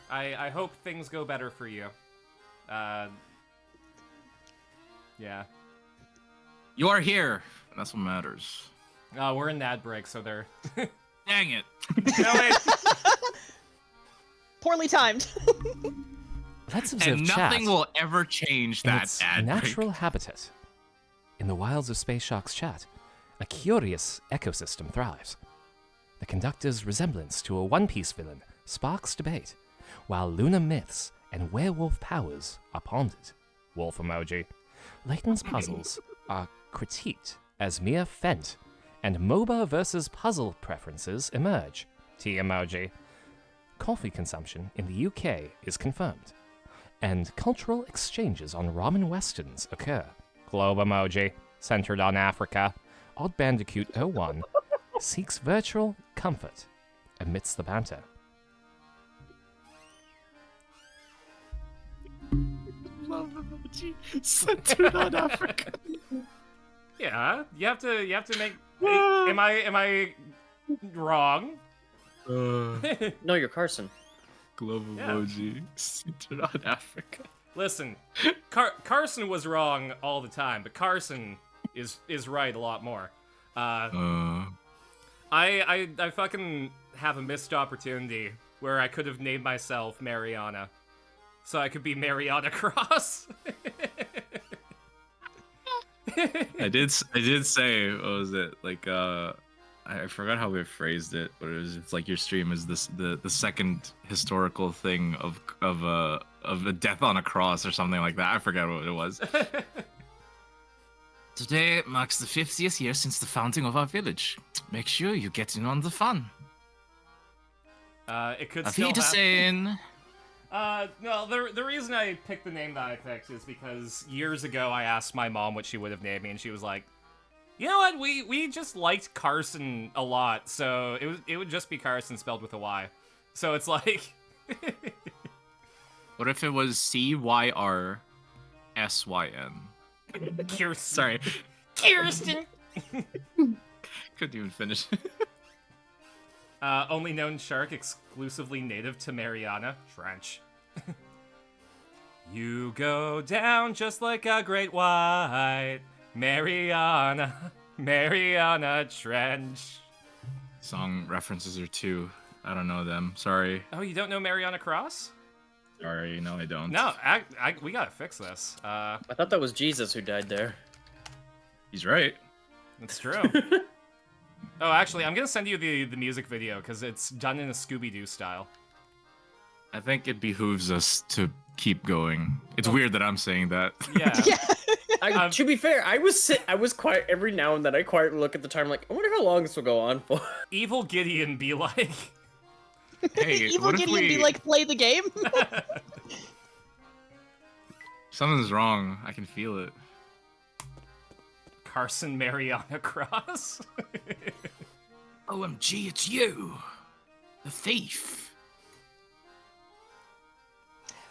I hope things go better for you. Yeah. You are here. And that's what matters. We're in ad break, so they're. Dang it. No, wait. Poorly timed. Let's observe And nothing will ever change in that its ad break. natural habitat. In the wilds of Space Shark's chat, a curious ecosystem thrives. The conductor's resemblance to a One Piece villain sparks debate, while lunar myths and werewolf powers are pondered. Wolf emoji. Layton's puzzles are critiqued as mere fent, and MOBA versus puzzle preferences emerge. T emoji. Coffee consumption in the UK is confirmed, and cultural exchanges on ramen westerns occur. Globe emoji, centered on Africa. Odd Bandicoot 01 seeks virtual comfort amidst the banter. Love emoji. Centered on Africa. Yeah, you have to make. Am I wrong? No, you're Carson. Glove Yeah. emoji. Centered on Africa. Listen, Carson was wrong all the time, but Carson is right a lot more. I fucking have a missed opportunity where I could have named myself Mariana, so I could be Mariana Cross. I did say, what was it? Like, I forgot how we phrased it, but it's like your stream is the second historical thing of a death on a cross or something like that. I forgot what it was. Today marks the 50th year since the founding of our village. Make sure you get in on the fun. It could Auf still happen. Wiedersehen. No, the reason I picked the name that I picked is because years ago I asked my mom what she would have named me, and she was like, "You know what? We just liked Carson a lot, so it would just be Carson spelled with a Y." So it's like, What if it was CYRSYN? Kirsten. Sorry, Kirsten. couldn't even finish. Only known shark exclusively native to Mariana Trench. You go down just like a great white Mariana Trench. Song references are too. I don't know them. Sorry. Oh, you don't know Mariana Cross? Sorry, no, I don't. No, we gotta fix this. I thought that was Jesus who died there. He's right. It's true. Oh, actually, I'm gonna send you the music video because it's done in a Scooby-Doo style. I think it behooves us to keep going. It's weird that I'm saying that. Yeah. To be fair, I was quiet every now and then. I quietly look at the time, like, I wonder how long this will go on for. Evil Gideon be like, Hey, Evil what if Gideon we... be like, play the game? Something's wrong. I can feel it. Carson Mariana Cross. OMG, it's you. The thief.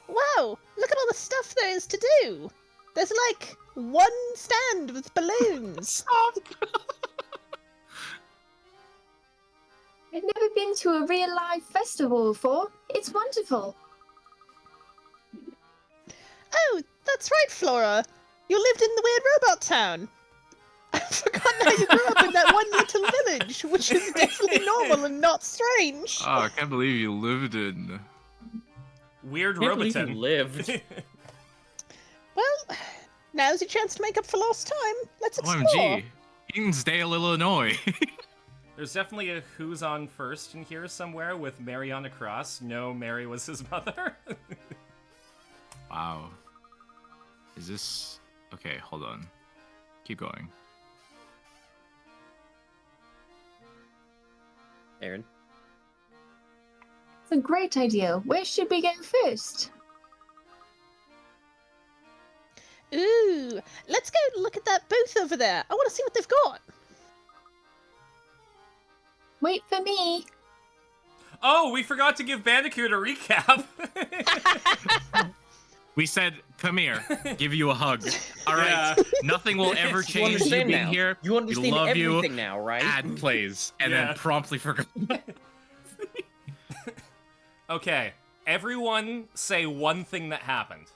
Wow, look at all the stuff there is to do. There's like one stand with balloons. I've never been to a real life festival before. It's wonderful. Oh, that's right, Flora. You lived in the weird robot town. I've forgotten how you grew up in that one little village, which is definitely normal and not strange. Oh, I can't believe you lived in... Weird Can't believe Roboton. you lived. Well, now's your chance to make up for lost time. Let's explore. OMG. Eansdale, Illinois. There's definitely a Who's On First in here somewhere with Mariana Cross. No, Mary was his mother. Wow. Is this... Okay, hold on. Keep going. Aaron. It's a great idea. Where should we go first? Ooh, let's go look at that booth over there. I want to see what they've got. Wait for me. Oh, we forgot to give Bandicoot a recap. We said, come here, give you a hug. All right, Yeah. Nothing will ever You change you understand being now. here. You understand we love everything you. now, right? Ad plays, and Yeah. then promptly forgot. Okay, everyone say one thing that happened.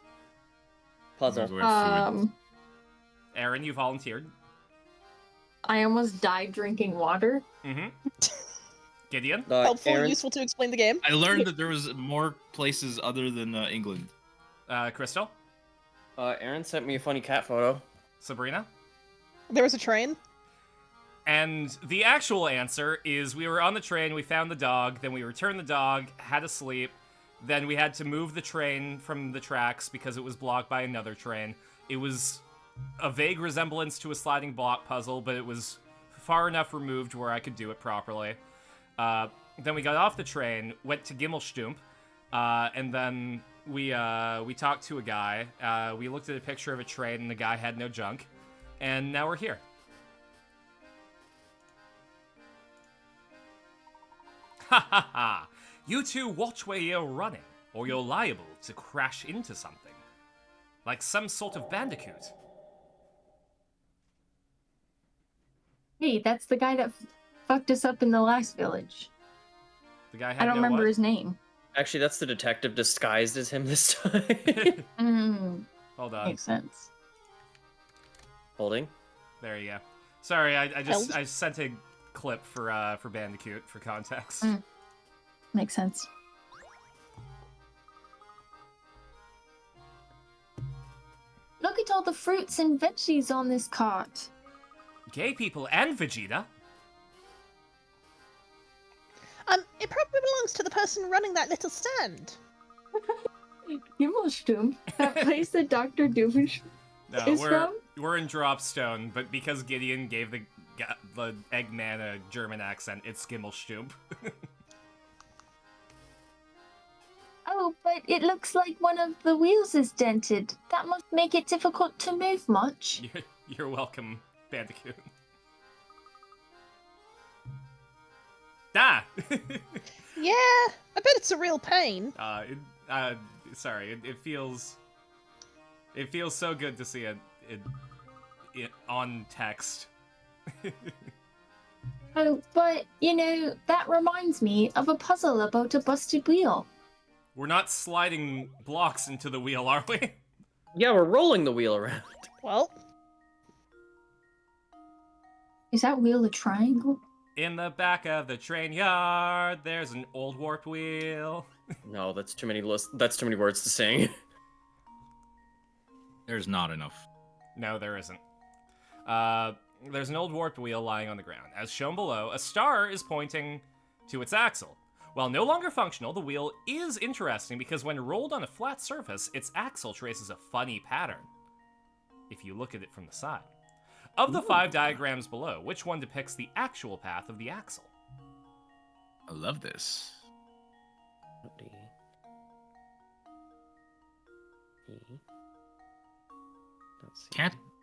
Puzzle. Aaron, you volunteered. I almost died drinking water. Mm-hmm. Gideon? Helpful and Aaron. useful to explain the game. I learned that there was more places other than England. Crystal? Aaron sent me a funny cat photo. Sabrina? There was a train. And the actual answer is we were on the train, we found the dog, then we returned the dog, had to sleep, then we had to move the train from the tracks because it was blocked by another train. It was a vague resemblance to a sliding block puzzle, but it was far enough removed where I could do it properly. Then we got off the train, went to Gimmelstump, and then we talked to a guy. We looked at a picture of a train, and the guy had no junk. And now we're here. Ha ha ha! You two watch where you're running, or you're liable to crash into something. Like some sort of bandicoot. Hey, that's the guy that fucked us up in the last village. The guy had I don't no remember what? his name. Actually, that's the detective disguised as him this time. Hold on. Makes sense. Holding. There you go. Sorry, I sent a clip for Bandicoot for context. Makes sense. Look at all the fruits and veggies on this cart. Gay people and Vegeta. It probably belongs to the person running that little stand. Gimmelstum, that place that Dr. Doofenshmirtz No, is from? we're in Dropstone, but because Gideon gave the Eggman a German accent, it's Gimmelstump. Oh, but it looks like one of the wheels is dented. That must make it difficult to move much. You're welcome, Bandicoot. Ah! Yeah, I bet it's a real pain. Sorry, it feels so good to see it on text. Oh, but, you know, that reminds me of a puzzle about a busted wheel. We're not sliding blocks into the wheel, are we? Yeah, we're rolling the wheel around. Well, is that wheel a triangle? In the back of the train yard, there's an old warped wheel. No, that's too many words to sing. There's not enough. No, there isn't. There's an old warped wheel lying on the ground. As shown below, a star is pointing to its axle. While no longer functional, the wheel is interesting because when rolled on a flat surface, its axle traces a funny pattern, if you look at it from the side. Of the 5 diagrams below, which one depicts the actual path of the axle? I love this.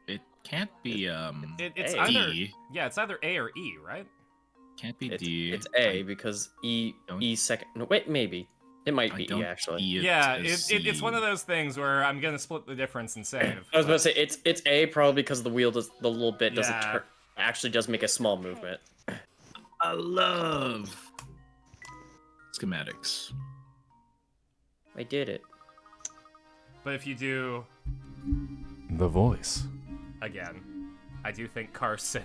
It can't be It's D. either it's either A or E, right? Can't be D. It's A because E second. No, wait, maybe it might be E actually. It's one of those things where I'm gonna split the difference and save. I was about to say it's A probably because the wheel does the little bit doesn't turn. Actually, does make a small movement. I love schematics. I did it. But if you do the voice again, I do think Carson.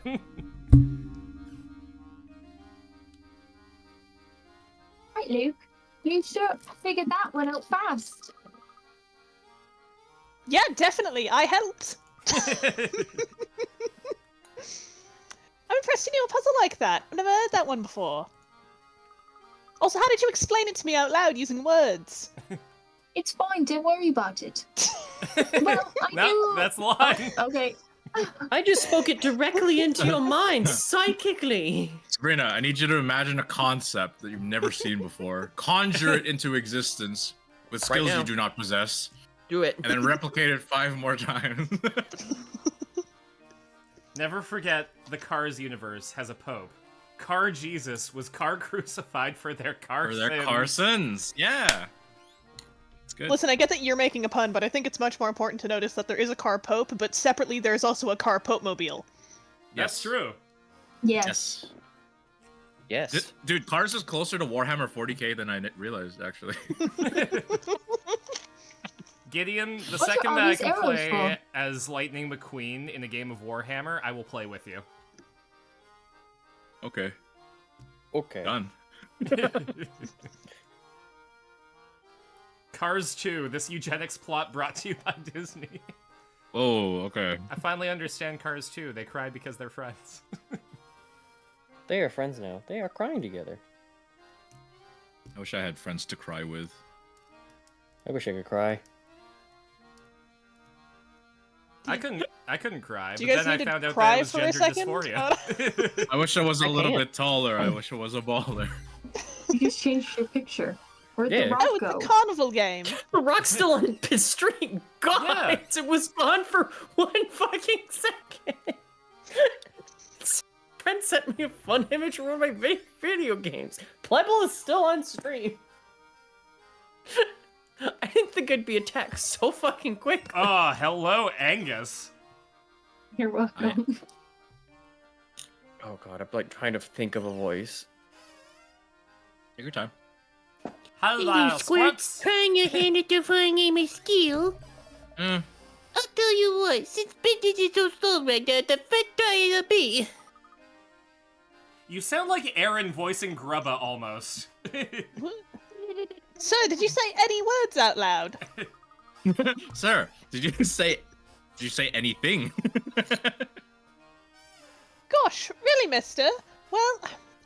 Right, Luke. You sure figured that one out fast. yeah, definitely. I helped. I'm impressed you knew a puzzle like that. I've never heard that one before. Also, how did you explain it to me out loud using words? It's fine, don't worry about it. Well, that's the line. Okay. I just spoke it directly into your mind, psychically. Sabrina, I need you to imagine a concept that you've never seen before. Conjure it into existence with skills now. you do not possess. Do it. And then replicate it 5 more times. Never forget the Cars universe has a pope. Car Jesus was car crucified for their car For sins. their car sins. Yeah. It's good. Listen, I get that you're making a pun, but I think it's much more important to notice that there is a car pope, but separately there's also a car pope-mobile. That's true. Yes. Yes. Dude, Cars is closer to Warhammer 40k than I realized, actually. Gideon, the What are second all that I these can arrows play for? as Lightning McQueen in a game of Warhammer, I will play with you. Okay. Okay. Done. Cars 2, this eugenics plot brought to you by Disney. Oh, okay. I finally understand Cars 2. They cry because they're friends. They are friends now. They are crying together. I wish I had friends to cry with. I wish I could cry. I couldn't cry, Do but you guys then I need to found out cry that it was for a gender second? dysphoria. I wish I was a I little can't. bit taller. I wish I was a baller. You just changed your picture. Where'd Yeah. the rock Oh, it's go? a carnival game. The rock's still on his stream. God, it was gone for 1 fucking second. Friend sent me a fun image from one of my video games. Plebble is still on stream. I didn't think I'd be attacked so fucking quick. Oh, hello, Angus. You're welcome. Oh god, I'm like trying to think of a voice. Take your time. Hello, Squirts. Trying your hand at defining my skill. Mm. I'll tell you what, since business is so slow right now, the fat guy it'll be. You sound like Aaron voicing Grubba almost. Sir, did you say any words out loud? Sir, did you say anything? Gosh, really, mister? Well,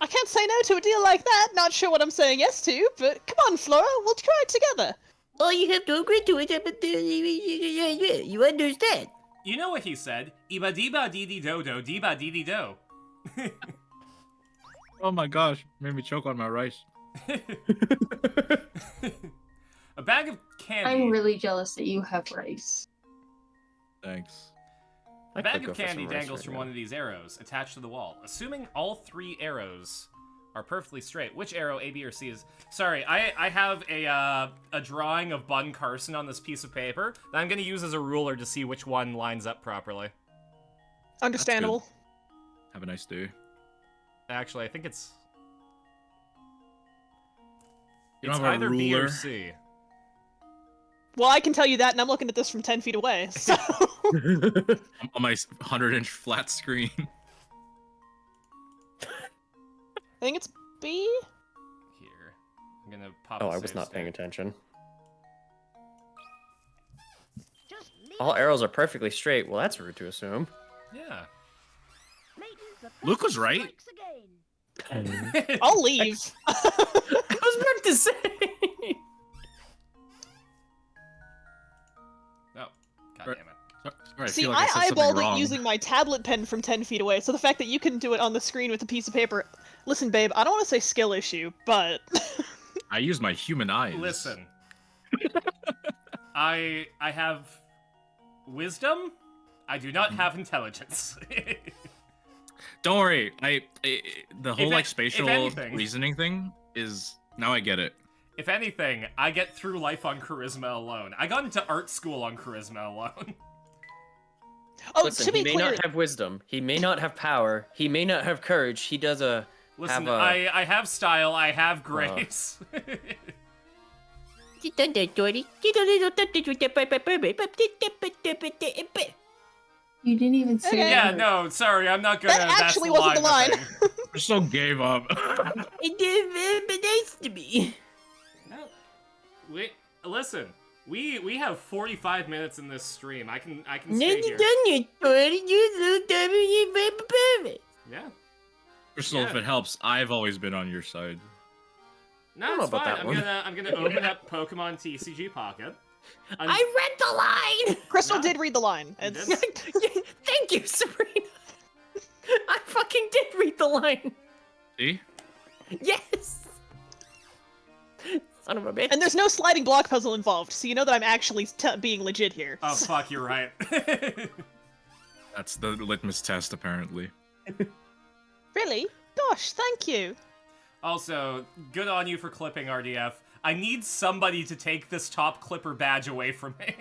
I can't say no to a deal like that. Not sure what I'm saying yes to, but come on, Flora, we'll try it together. Oh, you have to agree to it, but you understand. You know what he said? Iba diba dee dee do do diba dee dee do. Oh my gosh, made me choke on my rice. A bag of candy. I'm really jealous that you have rice. Thanks. A bag of candy dangles from one of these arrows attached to the wall. Assuming all 3 arrows are perfectly straight. Which arrow, A, B, or C is... Sorry, I have a drawing of Bun Carson on this piece of paper that I'm going to use as a ruler to see which one lines up properly. Understandable. Have a nice day. Actually, I think it's... You It's don't have a either B or ruler? C. Well, I can tell you that, and I'm looking at this from 10 feet away, so... On my 100-inch flat screen. I think it's B? Here. I'm gonna pop Oh, a I was save not state. paying attention. All arrows are perfectly straight. Well, that's rude to assume. Yeah. Luke was right. I'll leave. I was about to say. Oh, god damn it. Sorry, See, feel like I said eyeballed something it wrong. using my tablet pen from 10 feet away, so the fact that you can do it on the screen with a piece of paper... Listen, babe, I don't want to say skill issue, but... I use my human eyes. Listen. I have wisdom. I do not have intelligence. Don't worry. The whole If like a- spatial if anything- reasoning thing is now I get it. If anything, I get through life on charisma alone. I got into art school on charisma alone. Oh, Listen, to be he may clear... not have wisdom. He may not have power. He may not have courage. He does Listen, have a... I have style, I have grace. Sit down there, Dory. Get a little touch with the You didn't even say Okay. Yeah, that. no, sorry, I'm not gonna. That actually that's wasn't the line. thing. I so gave up. It nice to me. No. Wait, listen. We have 45 minutes in this stream. I can Then stay you here. done your Dory. You look perfect. Yeah. Crystal, if Yeah. it helps, I've always been on your side. No, don't know it's about fine. that I'm one. gonna open up Pokemon TCG Pocket. I'm- I read the line. Crystal No. did read the line. You It's... did? Thank you, Sabrina. I fucking did read the line. See? Yes. Son of a bitch. And there's no sliding block puzzle involved, so you know that I'm actually being legit here. Oh fuck, you're right. That's the litmus test, apparently. Really? Gosh, thank you. Also, good on you for clipping RDF. I need somebody to take this top clipper badge away from me.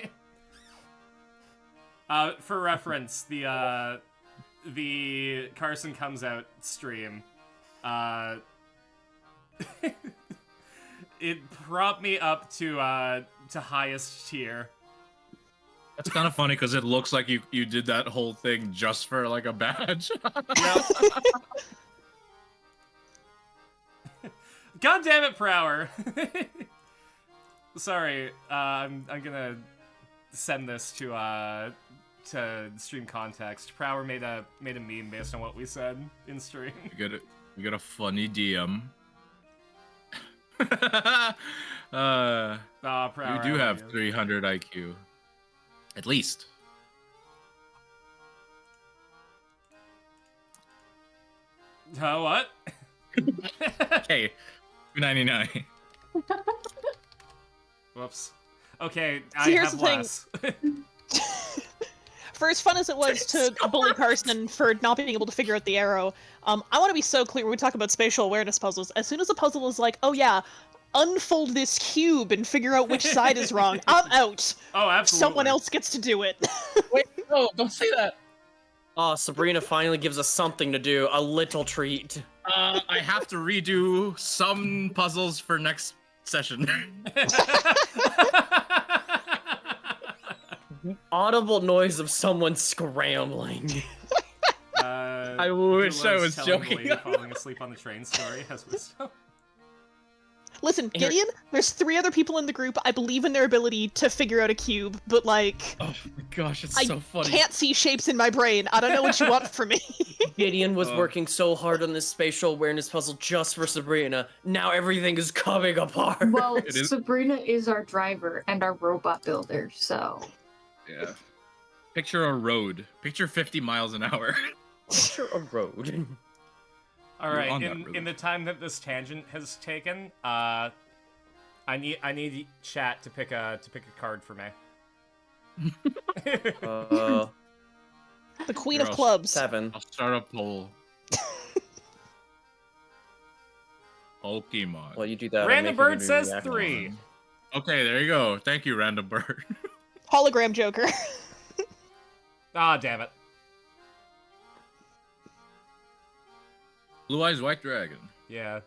For reference, the Carson Comes Out stream, it propped me up to highest tier. That's kind of funny because it looks like you did that whole thing just for like a badge. God damn it, Prower! Sorry, I'm gonna send this to stream context. Prower made a meme based on what we said in stream. You get a funny DM. Prower, You do I have love you. 300 IQ. At least. What? Okay, 299. Whoops. Okay, See, I here's have the thing. less. For as fun as it was to bully Carson for not being able to figure out the arrow, I want to be so clear when we talk about spatial awareness puzzles. As soon as a puzzle is like, oh yeah, unfold this cube and figure out which side is wrong, I'm out. Oh, absolutely. Someone else gets to do it. Wait, no, don't say that. Oh, Sabrina finally gives us something to do. A little treat. I have to redo some puzzles for next session. Audible noise of someone scrambling. I wish I was telling the joking. lady falling asleep on the train story has wisdom. Listen, Here- Gideon, there's 3 other people in the group. I believe in their ability to figure out a cube, but like, Oh my gosh, it's I so funny. can't see shapes in my brain. I don't know what you want from me. Gideon was working so hard on this spatial awareness puzzle just for Sabrina. Now everything is coming apart. Well, It is- Sabrina is our driver and our robot builder, so. Yeah. Picture a road. Picture 50 miles an hour. Picture a road. All You're right, on that road. in the time that this tangent has taken, I need chat to pick a card for me. Uh, The Queen Here, of I'll- Clubs. 7. I'll start a poll. Pokemon. Well, you do that. I'm Random making a Bird new says reaction. 3. Okay, there you go. Thank you, Random Bird. Hologram Joker. Ah, damn it. Blue Eyes White Dragon. Yeah.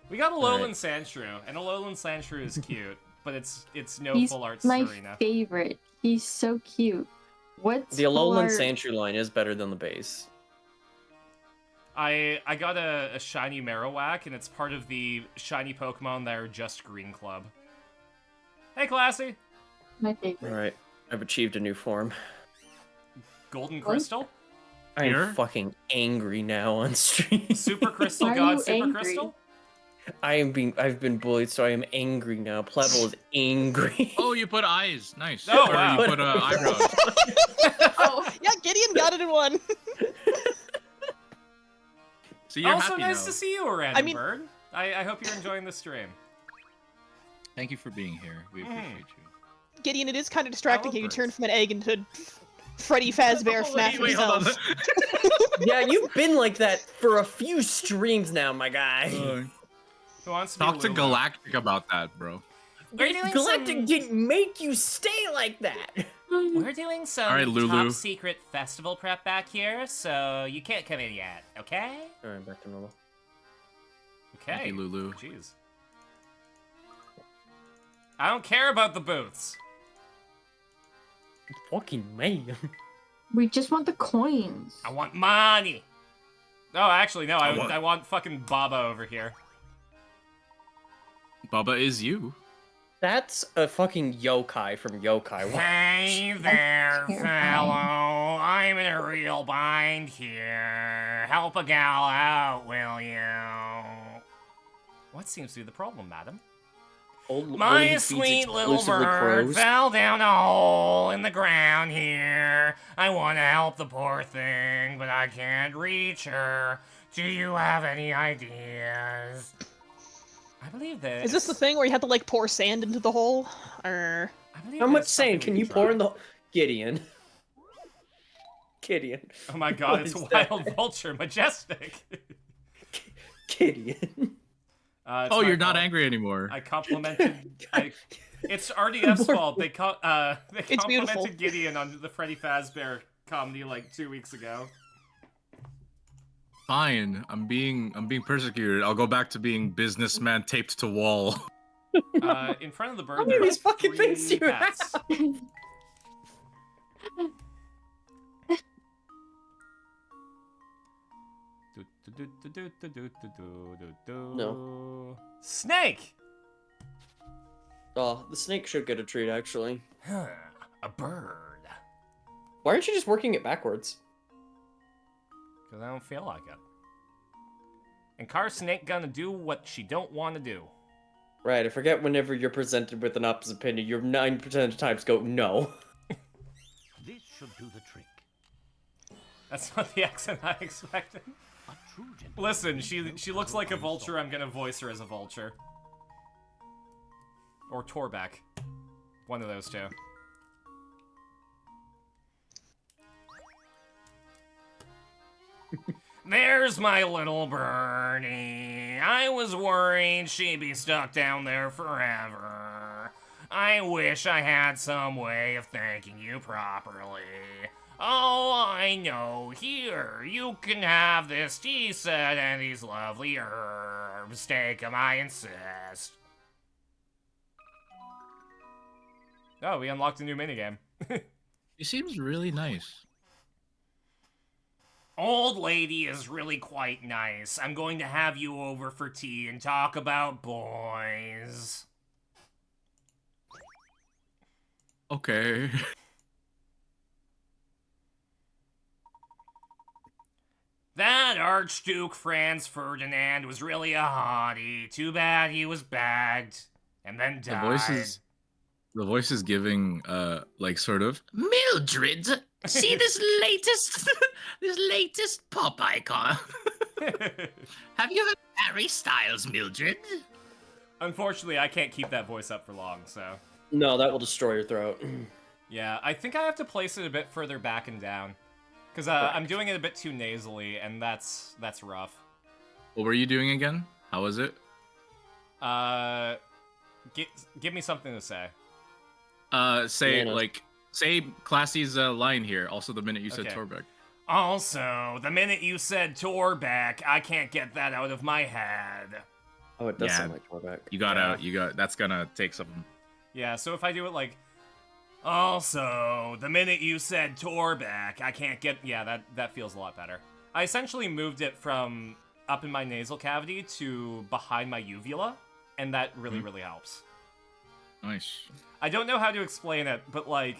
We got a Alright. Alolan Sandshrew, and Alolan Sandshrew is cute, but it's no He's full art my Serena. favorite. He's so cute. What's The Alolan for- Sandshrew line is better than the base. I got a shiny Marowak, and it's part of the shiny Pokemon that are just Green Club. Hey, Classy! My favorite. Alright, I've achieved a new form. Golden Crystal? I Here? am fucking angry now on stream. Super Crystal Why are God you Super angry? Crystal? I've been bullied, so I am angry now. Plevel is angry. Oh, you put eyes. Nice. Oh, Or wow. you put eyebrows. Oh, yeah, Gideon got it in one. So you're Also, happy nice now. to see you, Random mean- Bird. I hope you're enjoying the stream. Thank you for being here. We appreciate you. Gideon, it is kind of distracting love how you birds. turn from an egg into Freddy Fazbear FNAF Wait, hold on. himself. Yeah, you've been like that for a few streams now, my guy. Who wants to be Talk to Lulu? Galactic about that, bro. We're doing Galactic some- didn't make you stay like that. We're doing some All right, Lulu. top secret festival prep back here, so you can't come in yet, okay? Alright, back to normal. Okay. Thank you, Lulu. Jeez. I don't care about the booths. Fucking man. We just want the coins. I want money. Oh, actually, no. I want- I want fucking Baba over here. Bubba is you. That's a fucking yokai from Yokai Watch. Hey there, terrifying. fellow. I'm in a real bind here. Help a gal out, will you? What seems to be the problem, madam? Old My lady feeds sweet little exclusively bird crows. fell down a hole in the ground here. I want to help the poor thing, but I can't reach her. Do you have any ideas? I believe this. Is this the thing where you had to like pour sand into the hole? Or I believe How much there's something sand can we you try. pour in the Gideon? Gideon. Oh my god, What it's is Wild that? Vulture, majestic. Gideon. It's Oh, my you're not fault. angry anymore. I complimented. It's RDF's fault. They It's complimented beautiful. Gideon on the Freddy Fazbear comedy like 2 weeks ago. Fine. I'm being persecuted. I'll go back to being businessman taped to wall. In front of the bird, How there many are of these fucking 3 things do you pets. No. Snake! Oh, the snake should get a treat, actually. A bird. Why aren't you just working it backwards? Because I don't feel like it. And Car Snake gonna do what she don't want to do. Right, I forget whenever you're presented with an opposite opinion, you're 9% of the times go, no. This should do the trick. That's not the accent I expected. A true gentleman. Listen, she looks like a vulture. I'm gonna voice her as a vulture. Or Torbeck. One of those two. There's my little birdie. I was worried she'd be stuck down there forever. I wish I had some way of thanking you properly. Oh, I know. Here, you can have this tea set and these lovely herbs. Take 'em, I insist. Oh, we unlocked a new minigame. He seems really nice. Old lady is really quite nice. I'm going to have you over for tea and talk about boys. Okay. That Archduke Franz Ferdinand was really a hottie. Too bad he was bagged and then died. The voice is giving like sort of Mildred, see this latest pop icon. Have you heard Harry Styles, Mildred? Unfortunately, I can't keep that voice up for long, so. No, that will destroy your throat. Yeah, I think I have to place it a bit further back and down. Because I'm doing it a bit too nasally, and that's rough. What were you doing again? How was it? Give me something to say. Say Classy's line here. Also, the minute you said Okay. Torbeck. Also, the minute you said Torbeck, I can't get that out of my head. Oh, it does Yeah. sound like Torbeck. That's gonna take some. Yeah, so if I do it like, also, the minute you said Torbeck, I can't get... Yeah, that feels a lot better. I essentially moved it from up in my nasal cavity to behind my uvula, and that really, really helps. Nice. I don't know how to explain it, but like,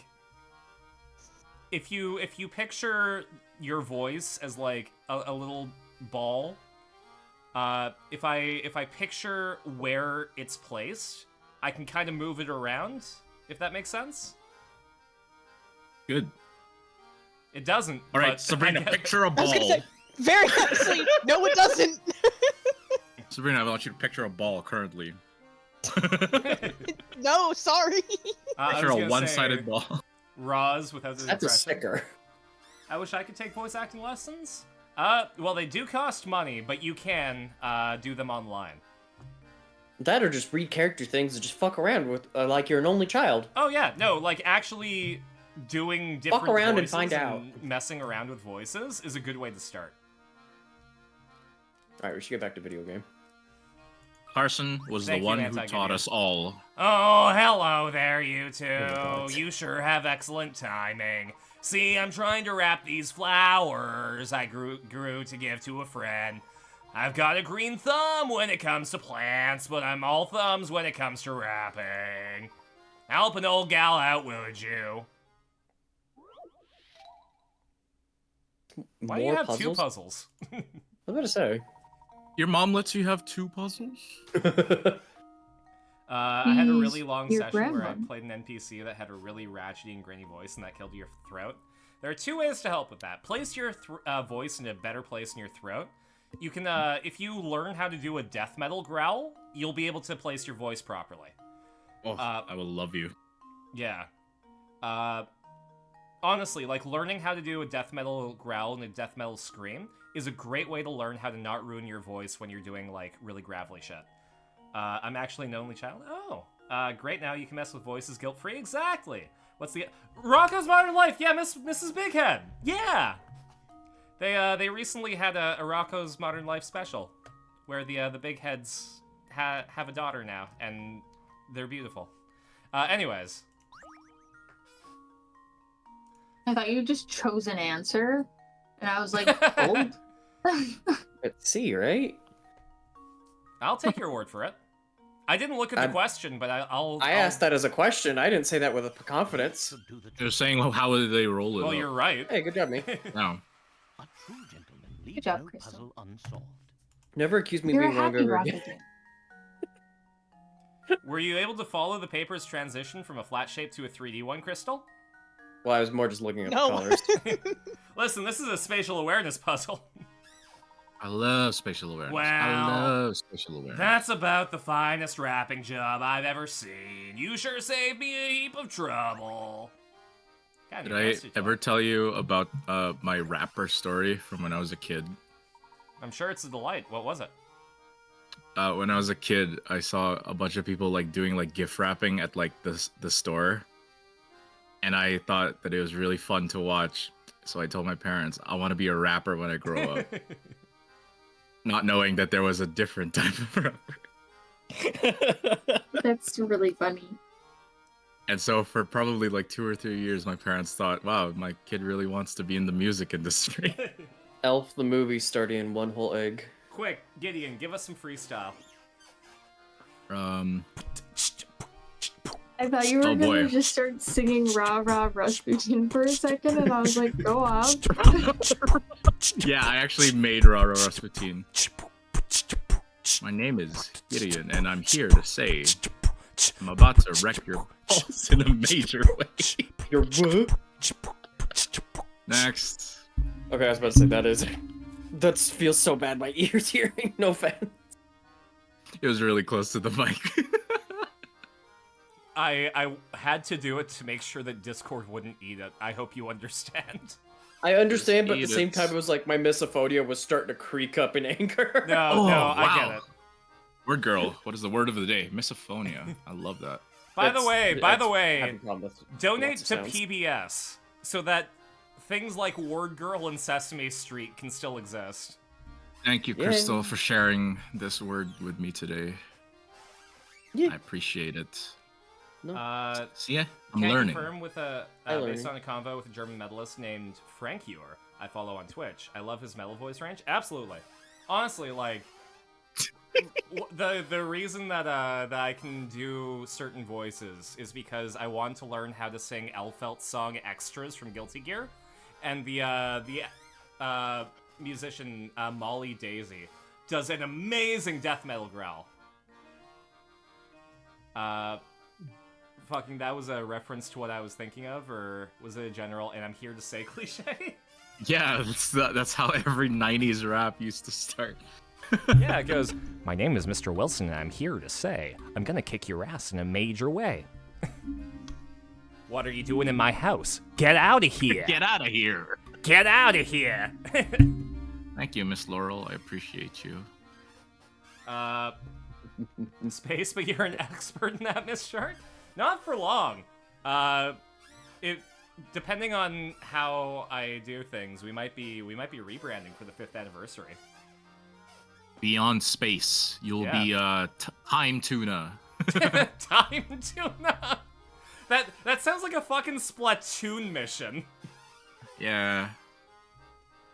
if you picture your voice as like a little ball, if I picture where it's placed, I can kind of move it around, if that makes sense. Good. It doesn't. All right, but Sabrina, I guess- picture a I was gonna ball. say, very honestly, no, it doesn't. Sabrina, I want you to picture a ball currently. No, sorry. I was Picture a gonna one-sided say, ball. Roz without the That's a impression. sticker. I wish I could take voice acting lessons. Well, they do cost money, but you can do them online. That or just read character things and just fuck around with, like you're an only child. Oh yeah, no, like actually doing different around and voices find out. messing around with voices is a good way to start. Alright, we should get back to video game. Carson was Thank the you, one who Anti-Gideon. taught us all. Oh, hello there, you two. God. You sure have excellent timing. See, I'm trying to wrap these flowers I grew to give to a friend. I've got a green thumb when it comes to plants, but I'm all thumbs when it comes to wrapping. Help an old gal out, would you? Why do you More have two puzzles? I was gonna say. Your mom lets you have two puzzles? I had a really He's long your session where I grandma. played an NPC that had a really ratchety and grainy voice, and that killed your throat. There are two ways to help with that. Place your voice in a better place in your throat. You can, if you learn how to do a death metal growl, you'll be able to place your voice properly. Oh, I will love you. Yeah. Honestly, like, learning how to do a death metal growl and a death metal scream is a great way to learn how to not ruin your voice when you're doing, like, really gravelly shit. I'm actually an only child. Oh, great, now you can mess with voices guilt-free. Exactly. What's the... Rocco's Modern Life! Yeah, Mrs. Bighead! Yeah! They recently had a Rocco's Modern Life special, where the Bigheads have a daughter now, and they're beautiful. Anyways. I thought you just chose an answer, and I was like, oh. Let's see, right? I'll take your word for it. I didn't look at the question, but I'll... I asked that as a question. I didn't say that with confidence. They're saying, well, how did they roll it? Well, up? you're right. Hey, good job, me. No. A true gentleman leaves Good job, no Crystal. puzzle unsolved. Never accuse me of You're a being wrong happy ever rocket. again. Were you able to follow the paper's transition from a flat shape to a 3D one, Crystal? Well, I was more just looking at No. the colors. Listen, this is a spatial awareness puzzle. I love spatial awareness. I Wow. love spatial awareness. That's about the finest wrapping job I've ever seen. You sure saved me a heap of trouble. God, Did you I nasty ever talk. tell you about my rapper story from when I was a kid? I'm sure it's a delight. What was it? When I was a kid, I saw a bunch of people like doing like gift wrapping at like the store, and I thought that it was really fun to watch. So I told my parents, I want to be a rapper when I grow up, not knowing that there was a different type of rapper. That's really funny. And so for probably like 2 or 3 years, my parents thought, wow, my kid really wants to be in the music industry. Elf the movie starting in one whole egg. Quick, Gideon, give us some freestyle. I thought you were Oh, gonna boy. just start singing Rah Rah Rasputin for a second, and I was like, go off. Yeah, I actually made Rara Rasputin. My name is Gideon, and I'm here to say I'm about to wreck your balls in a major way. Your what? Next. Okay, I was about to say that feels so bad. My ears hearing. No offense. It was really close to the mic. I had to do it to make sure that Discord wouldn't eat it. I hope you understand. I understand, but at the Just same eat time, it. it was like my misophonia was starting to creak up in anger. No, Oh, I get wow. it. Word girl. What is the word of the day? Misophonia. I love that. By the That's- way, having a problem with donate lots of to sounds. PBS so that things like Word Girl and Sesame Street can still exist. Thank you, Yeah. Crystal, for sharing this word with me today. Yeah. I appreciate it. See ya? I'm Can learning. confirm with based on a convo with a German medalist named Frank Ewer. I follow on Twitch. I love his metal voice range. Absolutely. Honestly, like the reason that that I can do certain voices is because I want to learn how to sing Elfelt's song "Extras" from Guilty Gear, and the musician Molly Daisy does an amazing death metal growl. Fucking, that was a reference to what I was thinking of, or was it a general, and I'm here to say cliche? Yeah, that's how every 90s rap used to start. Yeah, it goes, my name is Mr. Wilson, and I'm here to say, I'm gonna kick your ass in a major way. What are you doing in my house? Get out of here! Get out of here! Get out of here! Thank you, Miss Laurel. I appreciate you. Space, but you're an expert in that, Miss Shark? Not for long. Depending on how I do things, we might be rebranding for the 5th anniversary. Beyond space, you'll be Time Tuna. Time Tuna. That sounds like a fucking Splatoon mission. Yeah.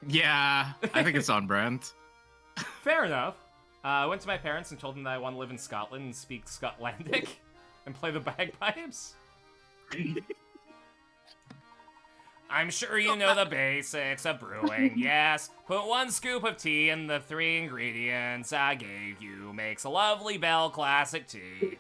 Yeah, I think it's on brand. Fair enough. I went to my parents and told them that I want to live in Scotland and speak Scotlandic and play the bagpipes. I'm sure you know the basics of brewing, yes. Put 1 scoop of tea in the 3 ingredients I gave you. Makes a lovely Bell Classic tea.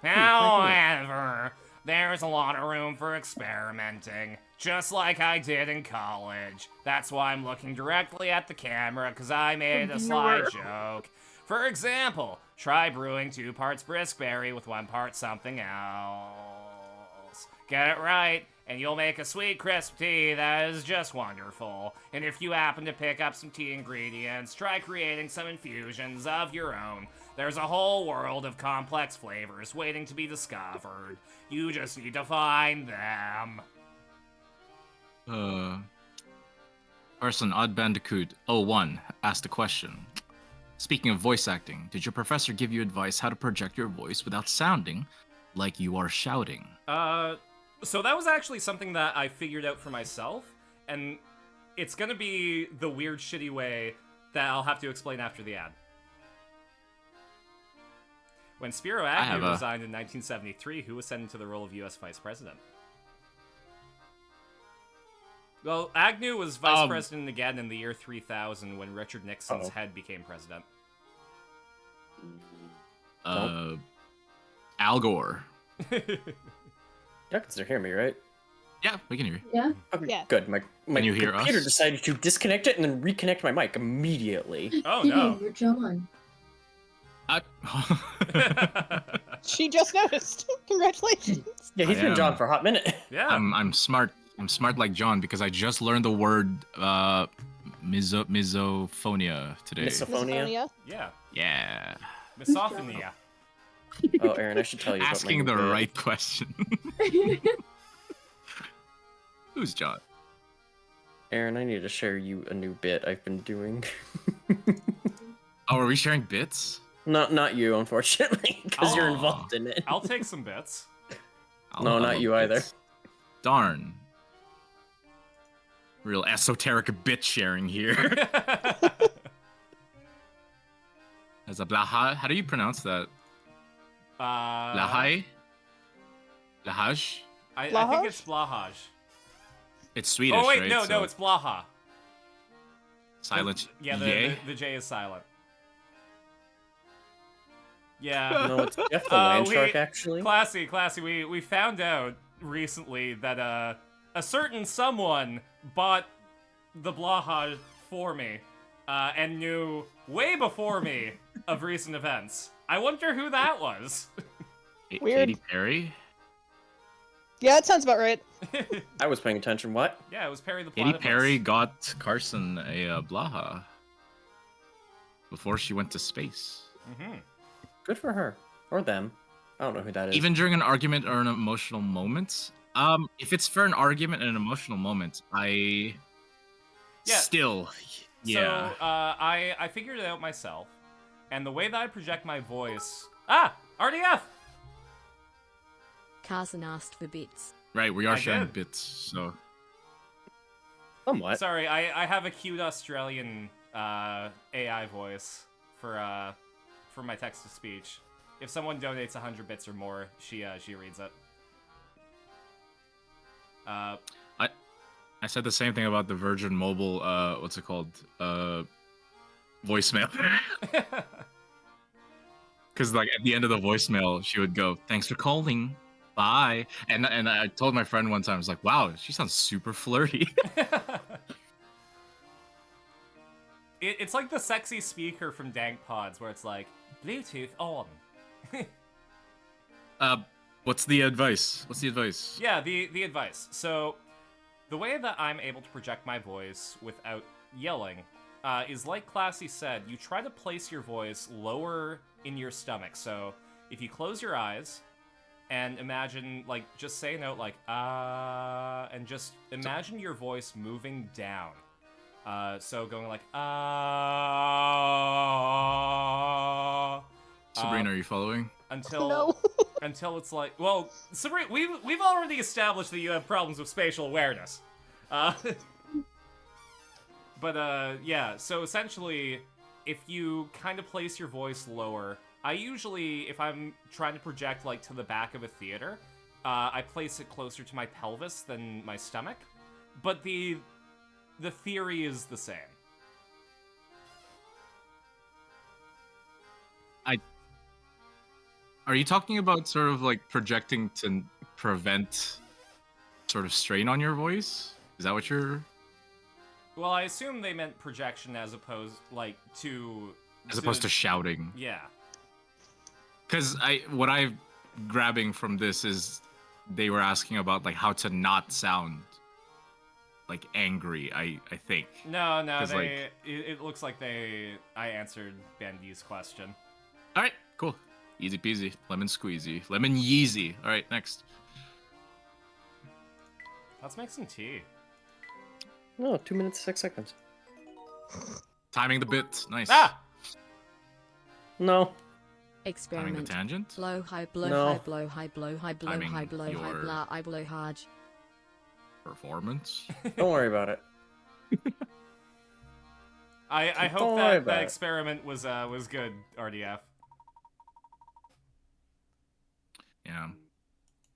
However, there's a lot of room for experimenting, just like I did in college. That's why I'm looking directly at the camera, because I made a sly joke. For example, try brewing 2 parts briskberry with 1 part something else. Get it right, and you'll make a sweet, crisp tea that is just wonderful. And if you happen to pick up some tea ingredients, try creating some infusions of your own. There's a whole world of complex flavors waiting to be discovered. You just need to find them. Person Odd Bandicoot 01 asked a question. Speaking of voice acting, did your professor give you advice how to project your voice without sounding like you are shouting? So that was actually something that I figured out for myself, and it's gonna be the weird, shitty way that I'll have to explain after the ad. When Spiro Agnew resigned in 1973, who ascended to the role of U.S. Vice President? Well, Agnew was Vice President again in the year 3000 when Richard Nixon's head became president. Al Gore. You can still hear me, right? Yeah, we can hear you. Yeah? Okay, Yeah. good. My Can you hear computer us? decided to disconnect it and then reconnect my mic immediately. Oh no. You're John. She just noticed. Congratulations. Yeah, he's I been am. John for a hot minute. Yeah. I'm smart. I'm smart like John because I just learned the word misophonia today. Misophonia? Yeah. Yeah. Misophonia. Oh, Aaron, I should tell you Asking the about my new right question. Who's John? Aaron, I need to share you a new bit I've been doing. Oh, are we sharing bits? Not you, unfortunately, because you're involved in it. I'll take some bits. No, not you either. Darn. Real esoteric bit sharing here. As a Blaha, how do you pronounce that? Lahai? Lahaj? I think it's Blahaj. It's Swedish, Oh wait, right? no, So it's Blaha. silent. Yeah, Yay? the J is silent. Yeah. No, it's Jeff the Land Shark, actually. Classy. We found out recently that a certain someone bought the Blaha for me, and knew way before me of recent events. I wonder who that was. Weird. Katy Perry? Yeah, that sounds about right. I was paying attention. What? Yeah, it was Perry the Katy Platypus. Perry got Carson a Blaha before she went to space. Mm-hmm. Good for her. Or them. I don't know who that is. Even during an argument or an emotional moment. If it's for an argument and an emotional moment, Yeah. still, yeah. So, I figured it out myself, and the way that I project my voice... Ah! RDF! Carson asked for bits. Right, we are I sharing did. bits, so. Somewhat. Sorry, I have a cute Australian AI voice for my text-to-speech. If someone donates 100 bits or more, she reads it. I said the same thing about the Virgin Mobile, what's it called? Voicemail. Because, like, at the end of the voicemail, she would go, "Thanks for calling. Bye." And I told my friend one time, I was like, wow, she sounds super flirty. It's like the sexy speaker from Dank Pods, where it's like, Bluetooth on. What's the advice? Yeah, the advice. So, the way that I'm able to project my voice without yelling is like Classy said, you try to place your voice lower in your stomach. So, if you close your eyes and imagine, like, just say a note like, and just imagine your voice moving down. So going like, Sabrina, are you following? Until until it's like, well, Sabrina, we've already established that you have problems with spatial awareness. But yeah, so essentially, if you kind of place your voice lower, I usually, if I'm trying to project like to the back of a theater, I place it closer to my pelvis than my stomach. But the theory is the same. Are you talking about sort of like projecting to prevent sort of strain on your voice? Is that what you're... Well, I assume they meant projection as opposed, like, to... As opposed to shouting. Yeah. Because what I'm grabbing from this is they were asking about, like, how to not sound, like, angry, I think. No, 'Cause, it looks like I answered Bandy's question. Alright, cool. Easy peasy. Lemon squeezy. Lemon yeezy. Alright, next. Let's make some tea. No, 2 minutes, 6 seconds. Timing the bit. Nice. Ah! No. Experiment. Timing the tangent? Blow, high, blow, No. high, blow, high, blow, high, blow, Timing high, blow, high, your- blah, I blow hard. Performance? Don't worry about it. I Don't hope worry that about it. experiment was good, RDF. Yeah.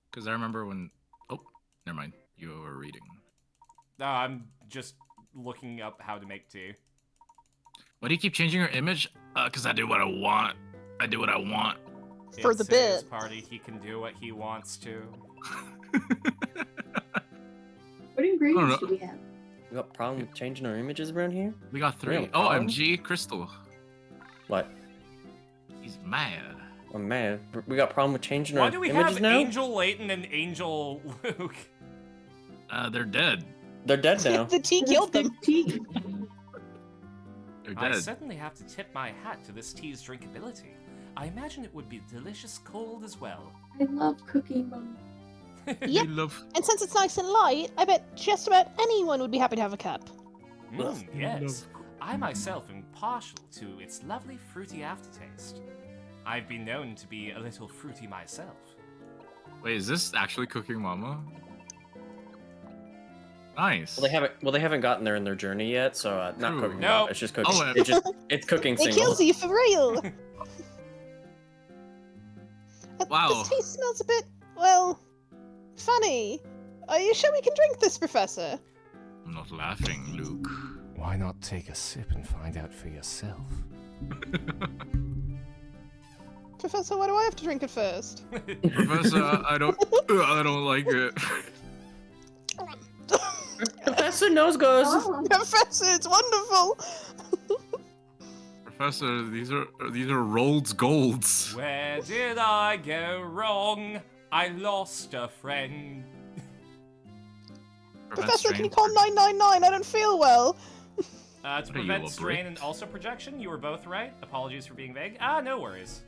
Because I remember when... Oh, never mind. You were reading. No, I'm just looking up how to make tea. Why do you keep changing your image? Because I do what I want. I do what I want. For It's the his bit. party, he can do what he wants to. What ingredients know. do we have? You got a problem with changing our images around here? We got We have 3. a problem? OMG, Crystal. What? He's mad. I'm mad. We got a problem with changing Why our do we images have now? Angel Layton and Angel Luke? They're dead. They're dead now. The tea killed them. Tea. They're I dead. certainly have to tip my hat to this tea's drinkability. I imagine it would be delicious cold as well. I love Cookie Mom. Yep. We love... And since it's nice and light, I bet just about anyone would be happy to have a cup. Yes. I myself am partial to its lovely fruity aftertaste. I've been known to be a little fruity myself. Wait, is this actually Cooking Mama? Nice. Well, they haven't gotten there in their journey yet, so not True. cooking. Nope. It's just cooking. Oh, It's cooking It single. kills you for real. Wow. This tea smells a bit, well, funny. Are you sure we can drink this, Professor? I'm not laughing, Luke. Why not take a sip and find out for yourself? Professor, why do I have to drink it first? Professor, I don't like it. Professor Nose goes. Professor, it's wonderful. Professor, these are Rold's Golds. Where did I go wrong? I lost a friend. Professor, can you call 999? I don't feel well. To What are you, prevent a strain brick? and also projection, you were both right. Apologies for being vague. Ah, no worries.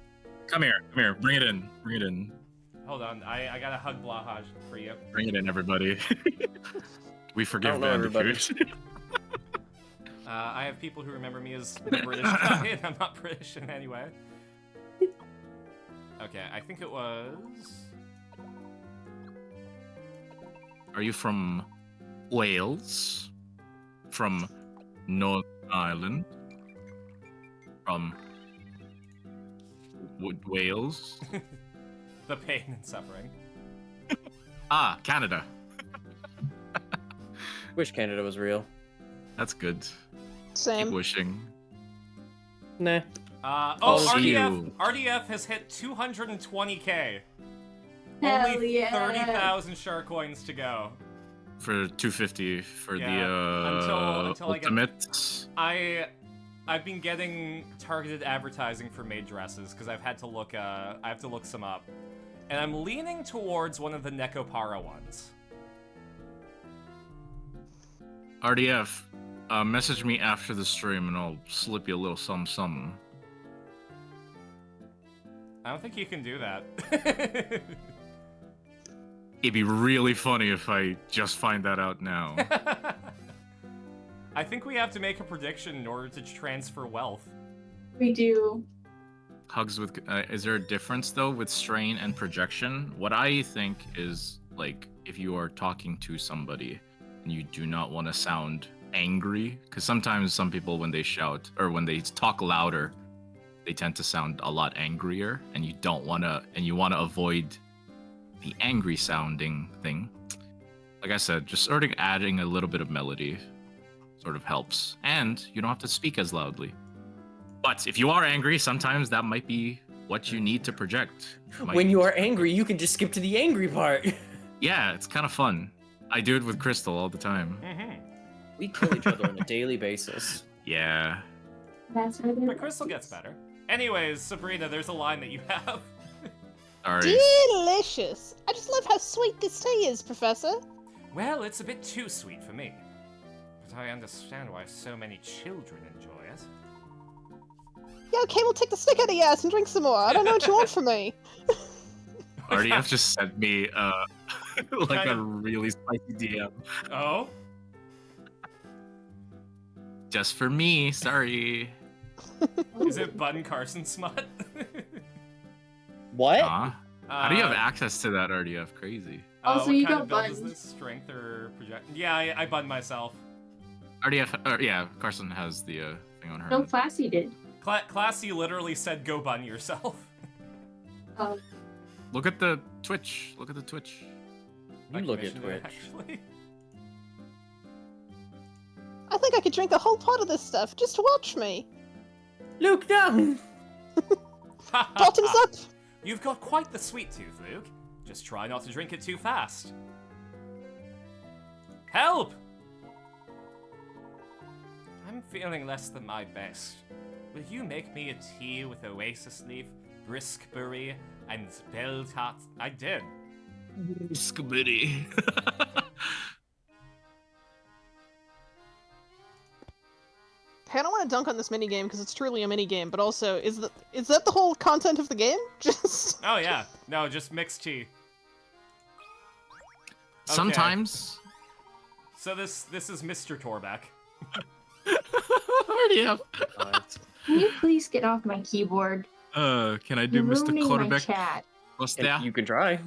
Come here, bring it in. Hold on, I got a hug Blahaj for you. Bring it in, everybody. We forgive I don't know everybody. Bandicoot. I have people who remember me as the British guy, and I'm not British in any way. Okay, I think it was... Are you from Wales? From Northern Ireland? From Wales? The pain and suffering. Ah, Canada. Wish Canada was real. That's good. Same. Keep wishing. Nah. Oh, see RDF, you. RDF has hit 220k. Hell Only yeah. 30,000 shark coins to go. For 250 for Yeah, the until I get- ultimate. I've been getting targeted advertising for maid dresses because I've had to look I have to look some up. And I'm leaning towards one of the Nekopara ones. RDF, message me after the stream and I'll slip you a little something. I don't think you can do that. It'd be really funny if I just find that out now. I think we have to make a prediction in order to transfer wealth. We do. Hugs with. Is there a difference though with strain and projection? What I think is like if you are talking to somebody and you do not want to sound angry, because sometimes some people when they shout or when they talk louder, they tend to sound a lot angrier, and you don't want to, and you want to avoid the angry sounding thing. Like I said, just sort of adding a little bit of melody sort of helps, and you don't have to speak as loudly. But if you are angry, sometimes that might be what you need to project. When you are angry, you can just skip to the angry part. Yeah, it's kind of fun. I do it with Crystal all the time. We kill each other on a daily basis. Yeah. That's what But Crystal gets better. Anyways, Sabrina, there's a line that you have. Sorry. Delicious. I just love how sweet this tea is, Professor. Well, it's a bit too sweet for me. But I understand why so many children enjoy it. Yeah, okay, we'll take the stick out of your ass and drink some more. I don't know what you want from me. RDF just sent me like Kind a of- really spicy DM. Oh? Just for me, sorry. Is it Button Carson smut? What? How do you have access to that RDF? Crazy. Also, what you kind got of build is buttons. this? Strength or project? Yeah, I bun myself. RDF, yeah, Carson has the thing on her. No, Classy did. Classy literally said go bun yourself. Oh. Look at the Twitch. Look at the Twitch. You look at Twitch. Actually. I think I could drink a whole pot of this stuff just to watch me. Luke, no! Bottoms up! You've got quite the sweet tooth, Luke. Just try not to drink it too fast. Help! I'm feeling less than my best. Will you make me a tea with oasis leaf, briskberry, and bell tot? I did. Scooby. Hey, I don't want to dunk on this minigame because it's truly a minigame, but also, is that the whole content of the game? Just... Oh yeah, no, just mixed tea. Okay. Sometimes. So this is Mr. Torbeck. RDF. Can you please get off my keyboard? Can I do You're Mr. ruining my Quarterback? chat. What's that? You can try.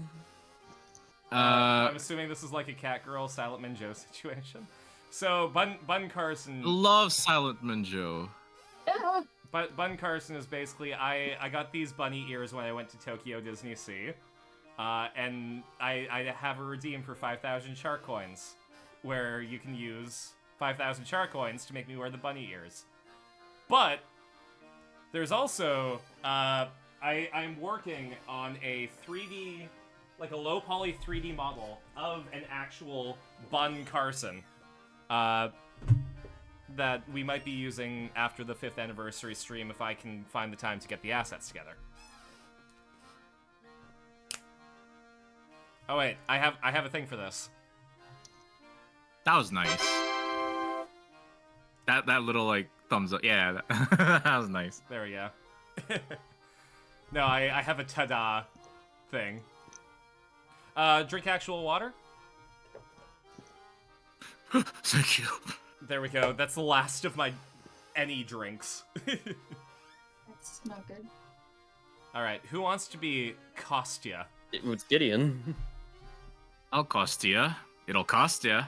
I'm assuming this is like a cat girl, Silent Man Joe situation. So Bun Carson. Love Silent Man Joe. But Bun Carson is basically I got these bunny ears when I went to Tokyo Disney Sea, and I have a redeem for 5,000 Char coins, where you can use 5,000 Char coins to make me wear the bunny ears. But there's also I'm working on a 3D, like a low poly 3D model of an actual Bun Carson. That we might be using after the 5th anniversary stream if I can find the time to get the assets together. Oh wait, I have a thing for this. That was nice. That little like thumbs up. Yeah, that was nice. There we go. No, I have a ta-da thing. Drink actual water? Thank you. There we go. That's the last of my any drinks. That's not good. Alright, who wants to be Kostya? It was Gideon. I'll cost ya. It'll cost ya.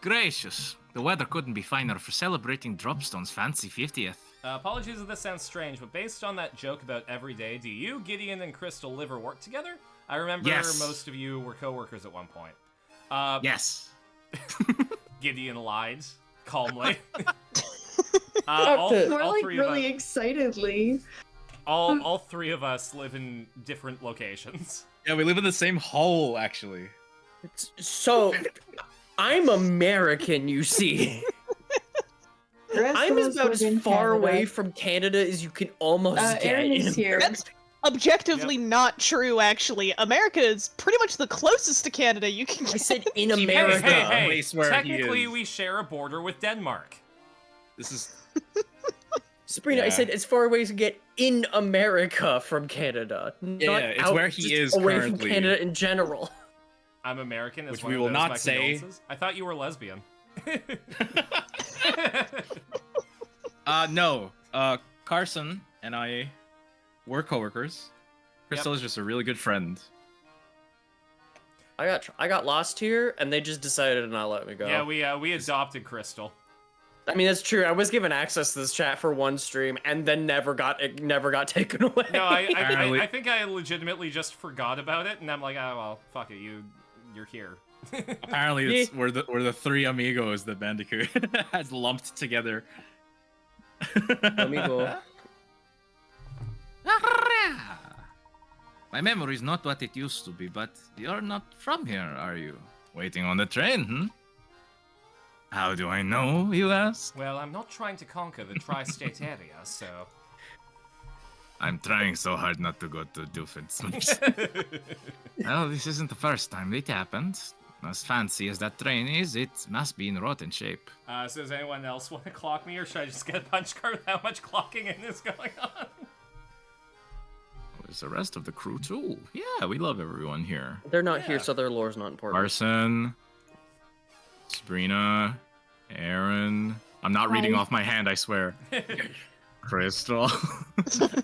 Gracious. The weather couldn't be finer for celebrating Dropstone's fancy 50th. Apologies if this sounds strange, but based on that joke about every day, do you, Gideon, and Crystal live or work together? I remember most of you were co-workers at one point. Yes. Gideon lied calmly. More like three really of us, excitedly. all three of us live in different locations. Yeah, we live in the same hole, actually. So, I'm American, you see. I'm about as far away from Canada as you can almost get. Aaron is here. That's objectively not true, actually. America is pretty much the closest to Canada you can get. I said in America. Hey, Place where he technically is. we share a border with Denmark. This is. Sabrina, I said as far away as you get in America from Canada. Not it's out, where he just is away currently. from Canada in general. I'm American, as Which one we of will those not my say. condolences. I thought you were lesbian. No. Carson and I were coworkers. Crystal is just a really good friend. I got lost here, and they just decided to not let me go. Yeah, we adopted Crystal. I mean, that's true. I was given access to this chat for one stream, and then never got taken away. No, I think I legitimately just forgot about it, and I'm like, oh well, fuck it, you're here. Apparently, we're the three amigos that Bandicoot has lumped together. Amigo. My memory's not what it used to be, but you're not from here, are you? Waiting on the train, hmm? How do I know, you ask? Well, I'm not trying to conquer the tri-state area, so... I'm trying so hard not to go to Doofenshmirtz. Well, this isn't the first time it happened. As fancy as that train is, it must be in rotten shape. So does anyone else want to clock me, or should I just get a punch card with how much clocking in is going on? There's the rest of the crew too. Yeah, we love everyone here. They're not here, so their lore's not important. Arson, Sabrina, Aaron. I'm not reading off my hand, I swear. Crystal.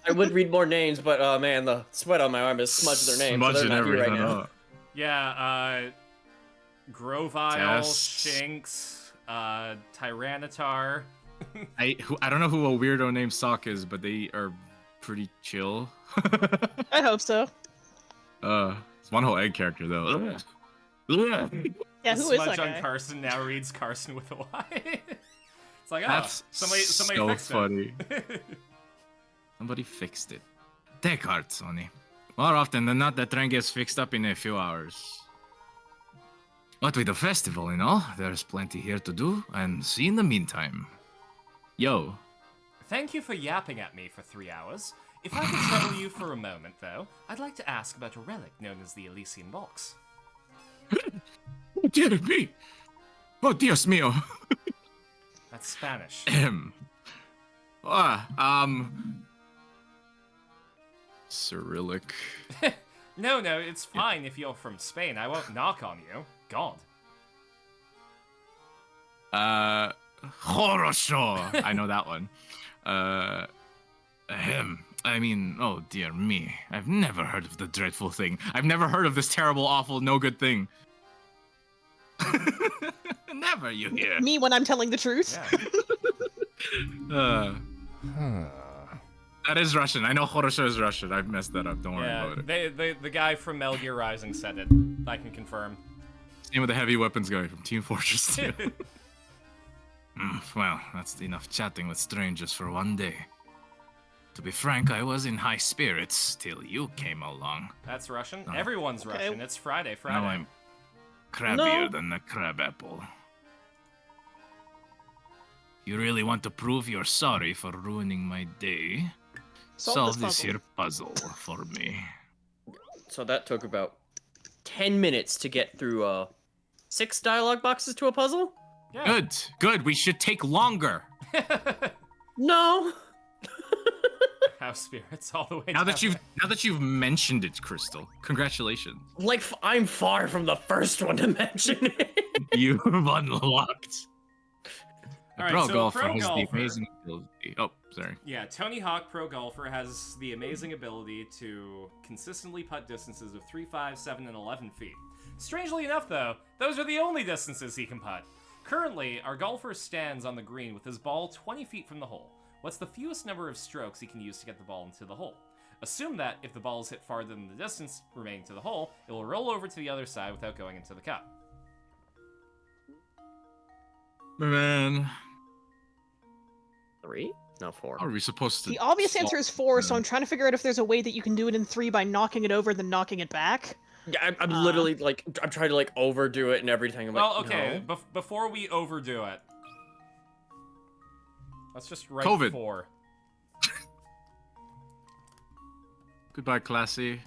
I would read more names, but man, the sweat on my arm has smudged their names. So they're Smudging not here everything right now. up. Yeah, Grovile, Test. Shinx, Tyranitar. I don't know who a weirdo named Sock is, but they are pretty chill. I hope so. It's one whole egg character though. Yeah, who is Smudge that on guy? Carson now reads Carson with a Y. It's like, That's somebody so fixed funny. it. Somebody fixed it. Take heart, Sonny. More often than not, that train gets fixed up in a few hours. But with the festival and all, there's plenty here to do and see in the meantime. Yo. Thank you for yapping at me for 3 hours. If I could trouble you for a moment, though, I'd like to ask about a relic known as the Elysian Box. Oh, dear me. Oh, Dios mío. That's Spanish. Cyrillic. No, it's fine if you're from Spain. I won't knock on you. God. Horosho. I know that one. I mean, oh dear me. I've never heard of the dreadful thing. I've never heard of this terrible, awful, no good thing. Never, you hear. Me when I'm telling the truth. That is Russian. I know Horosho is Russian. I've messed that up. Don't worry about it. The guy from Metal Gear Rising said it. I can confirm. Same with the heavy weapons guy from Team Fortress 2. Well, that's enough chatting with strangers for one day. To be frank, I was in high spirits till you came along. That's Russian? Everyone's Russian. It's Friday. Now I'm crabbier than the crab apple. You really want to prove you're sorry for ruining my day? Solve this here puzzle for me. So that took about 10 minutes to get through 6 dialogue boxes to a puzzle? Yeah. Good. We should take longer. No. House spirits all the way Now down. that you've mentioned it, Crystal, congratulations. Like, I'm far from the first one to mention it. You've unlocked. All right, Pro so golfer Pro has Golfer. the amazing ability. Oh, sorry. Yeah, Tony Hawk Pro Golfer has the amazing ability to consistently putt distances of 3, 5, 7, and 11 feet. Strangely enough, though, those are the only distances he can putt. Currently, our golfer stands on the green with his ball 20 feet from the hole. What's the fewest number of strokes he can use to get the ball into the hole? Assume that if the ball is hit farther than the distance remaining to the hole, it will roll over to the other side without going into the cup. Man. 3? No, 4. How are we supposed to... The obvious answer is 4, so I'm trying to figure out if there's a way that you can do it in 3 by knocking it over, then knocking it back. Yeah, I'm literally, like, I'm trying to, like, overdo it and everything. I'm Well, like, okay, no. before we overdo it, let's just write COVID. 4. Goodbye, classy.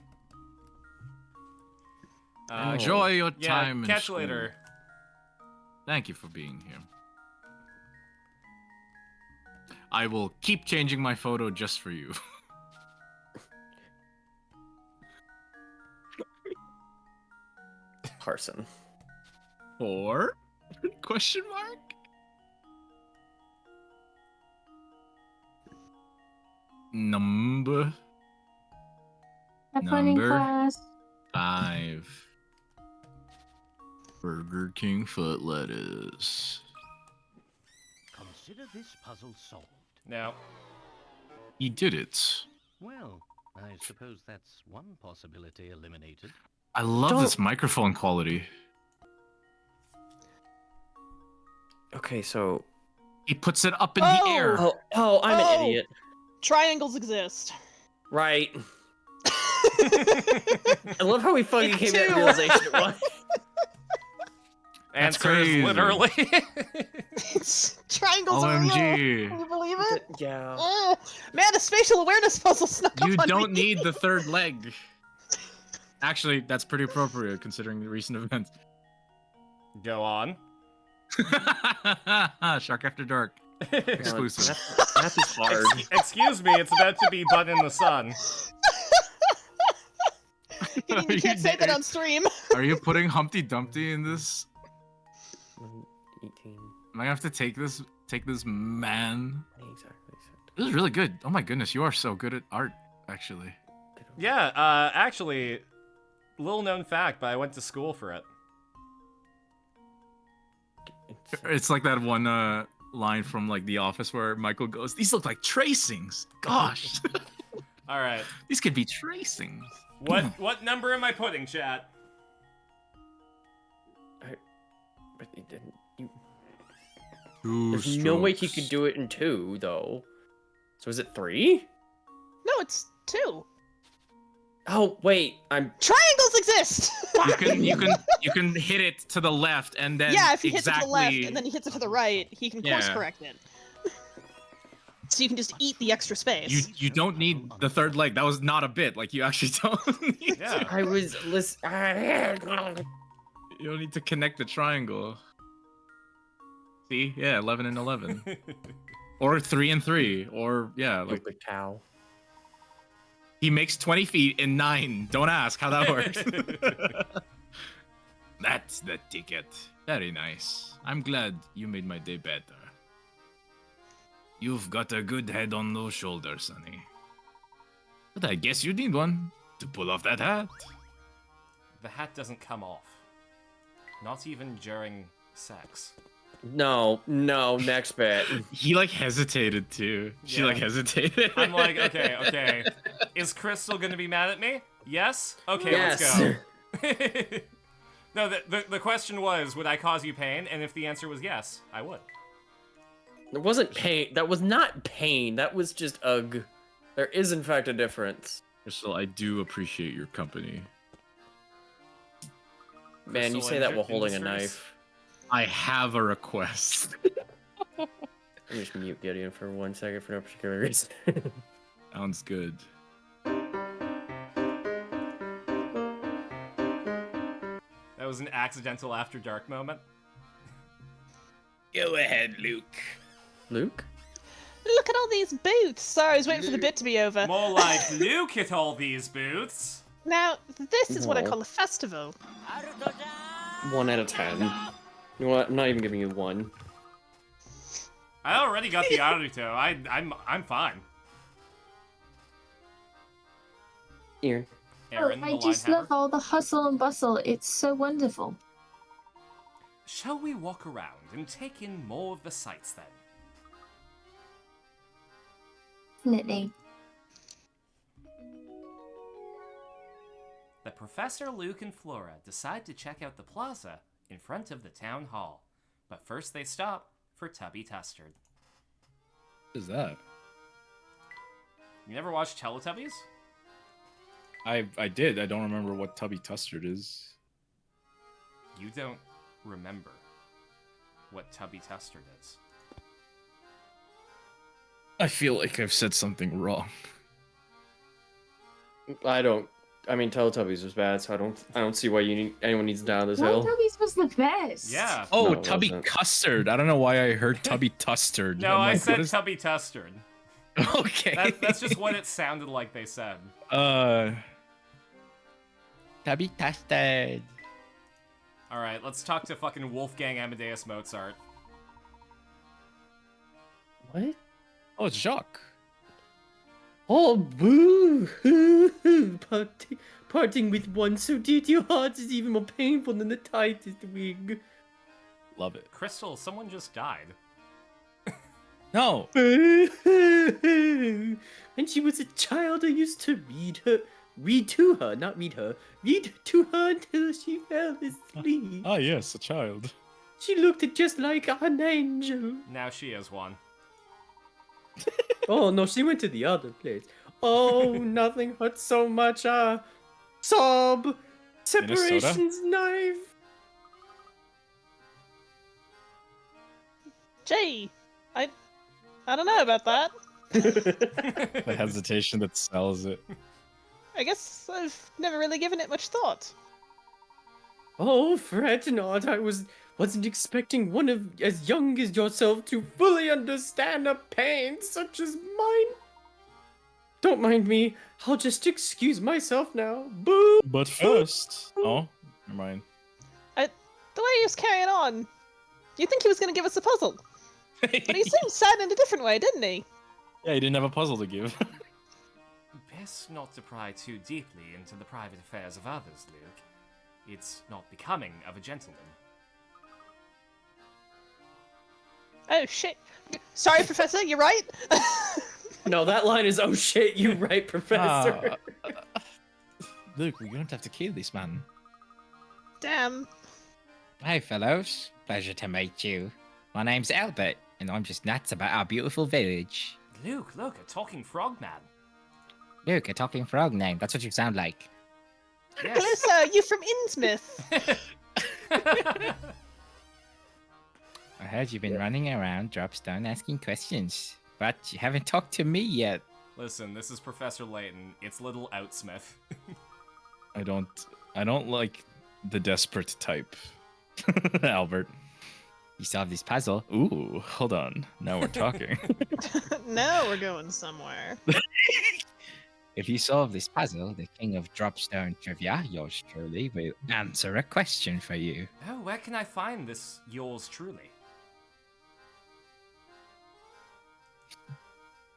Enjoy your time in catch school. later. Thank you for being here. I will keep changing my photo just for you. Carson. 4? Question mark? Number Have fun in Number class. 5. Burger King foot lettuce. Consider this puzzle solved. No. He did it. Well, I suppose that's one possibility eliminated. I love this microphone quality. Okay, so... He puts it up in the air. Oh, I'm an idiot. Triangles exist. Right. I love how we fucking came to that realization at once. That's Answer is crazy. literally. Triangles are real. OMG. Can you believe it? Yeah. Oh, man, a spatial awareness puzzle snuck You up on don't me. need the third leg. Actually, that's pretty appropriate considering the recent events. Go on. Shark After Dark. Exclusive. Math is hard. Excuse me, it's about to be Butt in the Sun. You can't say that on stream. Are you putting Humpty Dumpty in this? 18. Am I gonna have to take this man? Exactly. This is really good. Oh my goodness, you are so good at art, actually. Yeah, actually, little known fact, but I went to school for it. It's like that one line from like The Office where Michael goes, "These look like tracings." Gosh. All right. These could be tracings. What number am I putting, chat? But he didn't. You... 2 There's no way he strokes. could do it in 2, though. So is it 3? No, it's 2. Oh wait, Triangles exist. You can hit it to the left and then Yeah, if he hits it exactly... to the left and then he hits it to the right, he can course Yeah. correct it. So you can just eat the extra space. You don't need the third leg. That was not a bit. Like you actually don't. Need Yeah. I was listening. You don't need to connect the triangle. See? Yeah, 11 and 11. Or 3 and 3. Or yeah, like Big cow. he makes 20 feet in 9. Don't ask how that works. That's the ticket. Very nice. I'm glad you made my day better. You've got a good head on those shoulders, Sonny. But I guess you need one to pull off that hat. The hat doesn't come off. Not even during sex. No, next bet. He like hesitated too. She Yeah. like hesitated. I'm like, okay. Is Crystal gonna be mad at me? Yes? Okay, Yes. let's go. No, the question was, would I cause you pain? And if the answer was yes, I would. There wasn't pain. That was not pain. That was just ugh. There is in fact a difference. Crystal, I do appreciate your company. Man, you Crystal say that while Industries? holding a knife. I have a request. Let me just mute Gideon for 1 second for no particular reason. Sounds good. That was an accidental After Dark moment. Go ahead, Luke. Luke? Look at all these booths. Sorry, I was waiting for the bit to be over. More like Luke at all these booths. Now, this is what I No. call a festival. 1 out of 10. You know what? I'm not even giving you 1. I already got the Aruto. I'm fine. Here. Aaron, I the just line love all the hustle and bustle. It's so wonderful. Shall we walk around and take in more of the sights then? Definitely. The Professor, Luke, and Flora decide to check out the plaza in front of the town hall. But first they stop for Tubby Tustard. What is that? You never watched Teletubbies? I did. I don't remember what Tubby Tustard is. You don't remember what Tubby Tustard is. I feel like I've said something wrong. I mean, Teletubbies was bad, so I don't see why anyone needs to die on this hill. Teletubbies was the best. Yeah. Oh, No, it Tubby wasn't. Custard. I don't know why I heard Tubby Tustard. No, I'm I like, said what is- Tubby Tustard. Okay. That's just what it sounded like they said. Tubby Tustard. Alright, let's talk to fucking Wolfgang Amadeus Mozart. What? Oh, it's Jacques. Oh, boo! Hoo, hoo. Parting with one so dear to your heart is even more painful than the tightest wig. Love it. Crystal, someone just died. No. When she was a child, I used to read to her until she fell asleep. Ah, yes, a child. She looked just like an angel. Now she is one. Oh no, she went to the other place. Oh, nothing hurts so much. Sob, separation's knife. Gee, I don't know about that. The hesitation that sells it. I guess I've never really given it much thought. Oh, fret not. I wasn't expecting one of as young as yourself to fully understand a pain such as mine. Don't mind me. I'll just excuse myself now. Boo! But first... Oh, never mind. The way he was carrying on, you'd think he was going to give us a puzzle. But he seemed sad in a different way, didn't he? Yeah, he didn't have a puzzle to give. Best not to pry too deeply into the private affairs of others, Luke. It's not becoming of a gentleman. Oh shit. Sorry, Professor, you're right. No, that line is, oh shit, you right, Professor. Luke, we don't have to kill this man. Damn. Hey, fellows. Pleasure to meet you. My name's Albert, and I'm just nuts about our beautiful village. Luke, look, a talking frog man. Luke, a talking frog name. That's what you sound like. Yes. Closer, you from Innsmouth. I heard you've been running around Dropstone asking questions, but you haven't talked to me yet. Listen, this is Professor Layton. It's little Outsmith. I don't like the desperate type. Albert. You solved this puzzle. Ooh, hold on. Now we're talking. Now we're going somewhere. If you solve this puzzle, the king of Dropstone Trivia, yours truly, will answer a question for you. Oh, where can I find this yours truly?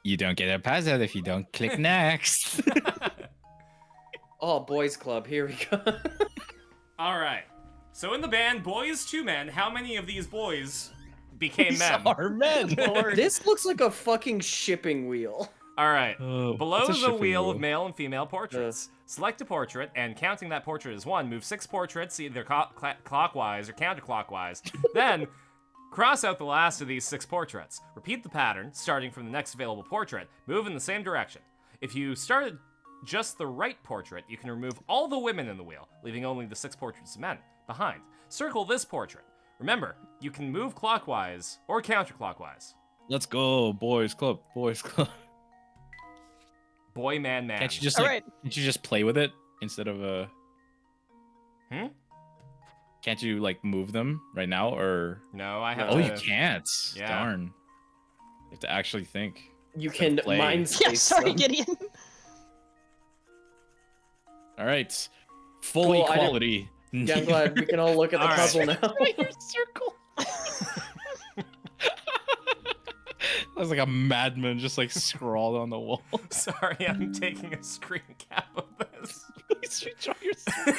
You don't get a pass out if you don't click next. Oh, boys club. Here we go. All right. So in the band, Boys to Men, how many of these boys became These men? are men, Lord. This looks like a fucking shipping wheel. All right. Oh, Below it's a the shipping wheel wheel. of male and female portraits, select a portrait, and counting that portrait as one, move 6 portraits either clockwise or counterclockwise. Then, cross out the last of these 6 portraits. Repeat the pattern, starting from the next available portrait. Move in the same direction. If you started just the right portrait, you can remove all the women in the wheel, leaving only the 6 portraits of men behind. Circle this portrait. Remember, you can move clockwise or counterclockwise. Let's go, boys club, boys club. Boy, man, man. Can't you just can't you just play with it instead of Can't you like move them right now or? No, I have. Oh, to... you can't. Yeah. Darn. You have to actually think. You can play. mind space. Yeah, sorry, them. Gideon. All right, full Cool, I didn't- equality. Yeah, I'm glad we can all look at the All right. puzzle now. Your circle. That was like a madman just like scrawled on the wall. Sorry, I'm taking a screen cap of this. Please redraw yourself.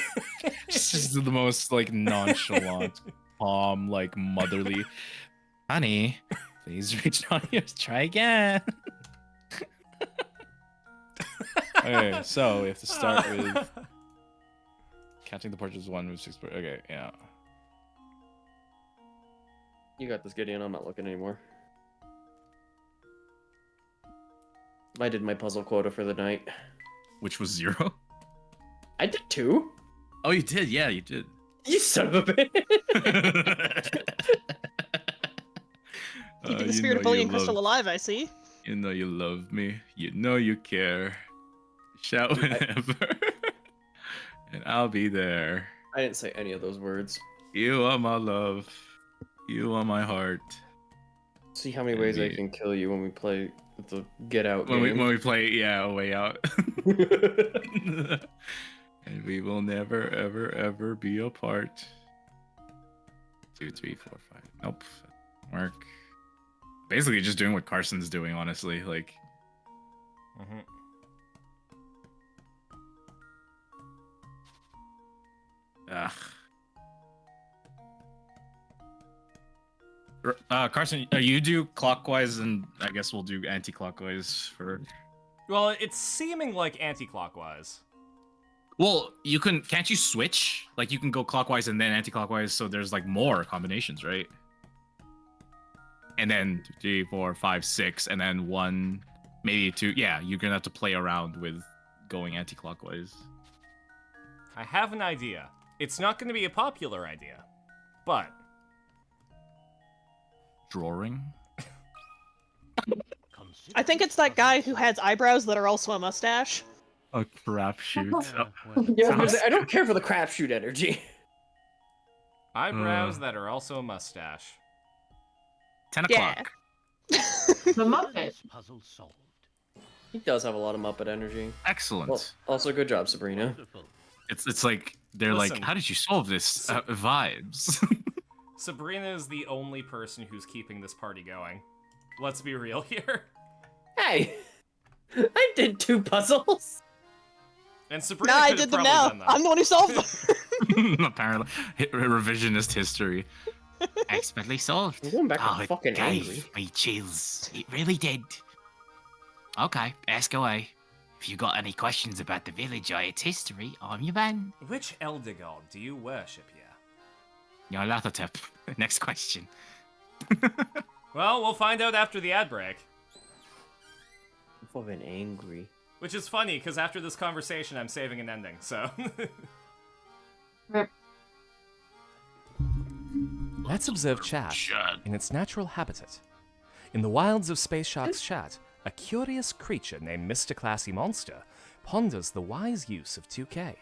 Just the most like nonchalant, calm, like motherly. Honey, please redraw yours. Try again. Okay, so we have to start with counting the portraits 1 move 6. Okay, yeah. You got this, Gideon. I'm not looking anymore. I did my puzzle quota for the night. Which was 0. I did 2. Oh, you did? Yeah, you did. You son of a bitch. Keeping the spirit of Bully and Crystal alive, I see. You know you love me. You know you care. Shout whenever. And I'll be there. I didn't say any of those words. You are my love. You are my heart. See how many ways I can kill you when we play the Get Out When game. we play, yeah, A Way Out. And we will never, ever, ever be apart. 2, 3, 4, 5. Nope. Work. Basically just doing what Carson's doing, honestly. Like, ugh. Carson, you do clockwise, and I guess we'll do anti-clockwise for. Well, it's seeming like anti-clockwise. Well, can't you switch? Like you can go clockwise and then anti-clockwise, so there's like more combinations, right? And then 2, 3, 4, 5, 6, and then 1, maybe 2. Yeah, you're gonna have to play around with going anti-clockwise. I have an idea. It's not going to be a popular idea, but Drawing. I think it's that guy who has eyebrows that are also a mustache. A crapshoot. Yeah, I was gonna say, I don't care for the crapshoot energy. eyebrows that are also a mustache. 10 Yeah. o'clock. The Muppet. Puzzle solved. He does have a lot of Muppet energy. Excellent. Well, also, good job, Sabrina. It's like they're Listen. like, how did you solve this? Vibes. Sabrina is the only person who's keeping this party going. Let's be real here. Hey, I did 2 puzzles. And Sabrina Nah, I could have did them probably now. done that. I'm the one who solved them. Apparently, revisionist history. Expertly solved. I'm going back Oh, to it fucking gave angry. me chills. It really did. Okay, ask away. If you got any questions about the village or its history, I'm your man. Which elder god do you worship here? Nyarlathotep. Next question. Well, we'll find out after the ad break. I'm fucking angry. Which is funny, because after this conversation, I'm saving an ending, so... Rip. Let's observe Chat in its natural habitat. In the wilds of Space Shark's Chat, a curious creature named Mr. Classy Monster ponders the wise use of 2K.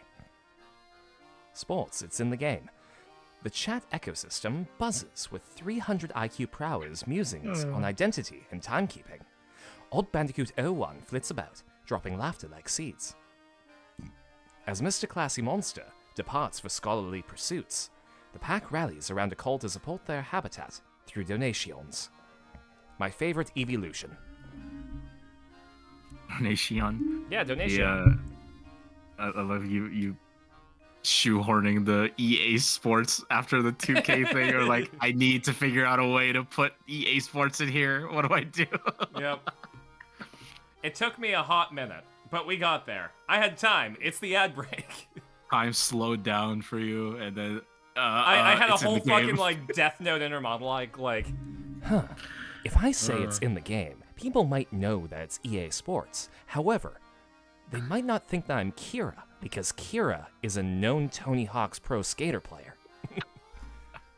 Sports, it's in the game. The Chat ecosystem buzzes with 300 IQ prowess musings on identity and timekeeping. Odd Bandicoot 01 flits about, dropping laughter like seeds. As Mr. Classy Monster departs for scholarly pursuits, the pack rallies around a call to support their habitat through donations. My favorite evolution. donation. Yeah, donation. Yeah, I love you shoehorning the EA Sports after the 2K thing, or like, I need to figure out a way to put EA Sports in here. What do I do? Yep. It took me a hot minute, but we got there. I had time. It's the ad break. Time slowed down for you, and then I had a it's in whole the game. fucking like Death Note inner monologue, like, huh? If I say it's in the game, people might know that it's EA Sports. However, they might not think that I'm Kira, because Kira is a known Tony Hawk's Pro Skater player.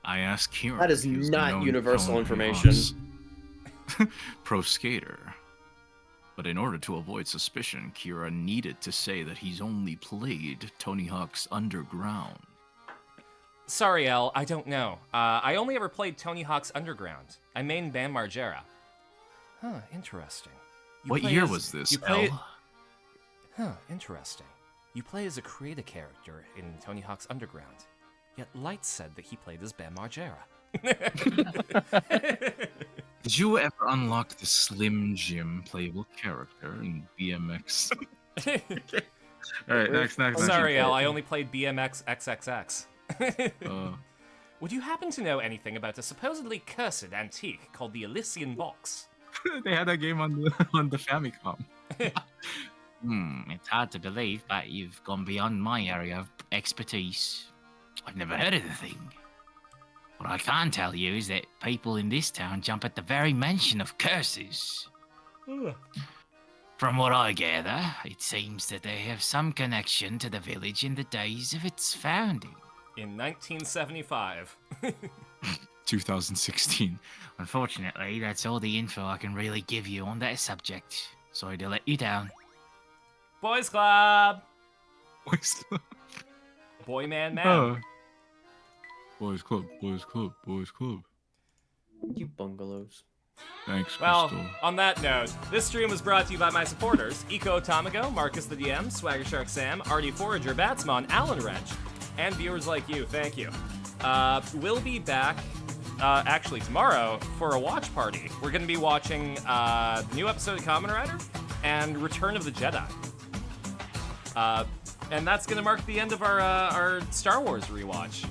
I asked Kira. That is if he was not known universal Tony information. Hawk's Pro Skater. But in order to avoid suspicion, Kira needed to say that he's only played Tony Hawk's Underground. Sorry, El, I don't know. I only ever played Tony Hawk's Underground. I mained Bam Margera. Huh, interesting. What year was this, El? Huh, interesting. You play as a creative character in Tony Hawk's Underground. Yet Light said that he played as Bam Margera. Did you ever unlock the Slim Jim playable character in BMX? Alright, next. Sorry, El, I only played BMX XXX. Would you happen to know anything about a supposedly cursed antique called the Elysian Box? They had that game on the Famicom. It's hard to believe, but you've gone beyond my area of expertise. I've never heard of the thing. What I can tell you is that people in this town jump at the very mention of curses. From what I gather, it seems that they have some connection to the village in the days of its founding. In 1975. 2016. Unfortunately, that's all the info I can really give you on that subject. Sorry to let you down. Boys Club! Boys Club. Boy Man. Boys Club. You bungalows. Thanks, Well, Crystal. on that note, this stream was brought to you by my supporters, Eco Tamago, Marcus the DM, Swagger Shark Sam, Artie Forager, Batsmon, Alan Wrench, and viewers like you, thank you. We'll be back, actually tomorrow, for a watch party. We're going to be watching the new episode of Kamen Rider and Return of the Jedi. And that's going to mark the end of our Star Wars rewatch.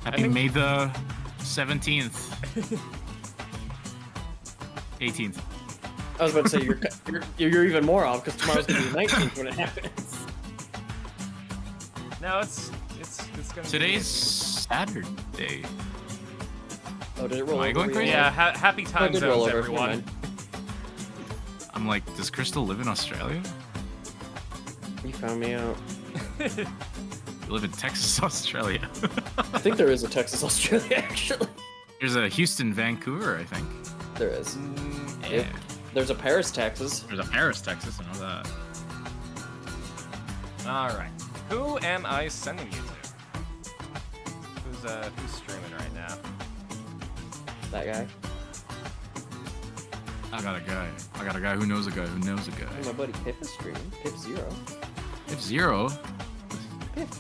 Happy May the 17th. 18th. I was about to say you're even more off because tomorrow's gonna be the 19th when it happens. No, it's gonna. Today's Saturday. Oh, did it roll Am I over? going crazy? Yeah, happy time did roll zones, over, everyone. never mind. I'm like, does Crystal live in Australia? You found me out. You live in Texas, Australia. I think there is a Texas, Australia, actually. There's a Houston, Vancouver, I think. There is. Yeah. There's a Paris, Texas. There's a Paris, Texas, I know that. All right, who am I sending you to? Who's streaming right now? That guy. I got a guy who knows a guy who knows a guy. Oh, my buddy Pip is streaming. Pip Zero. Pip Zero?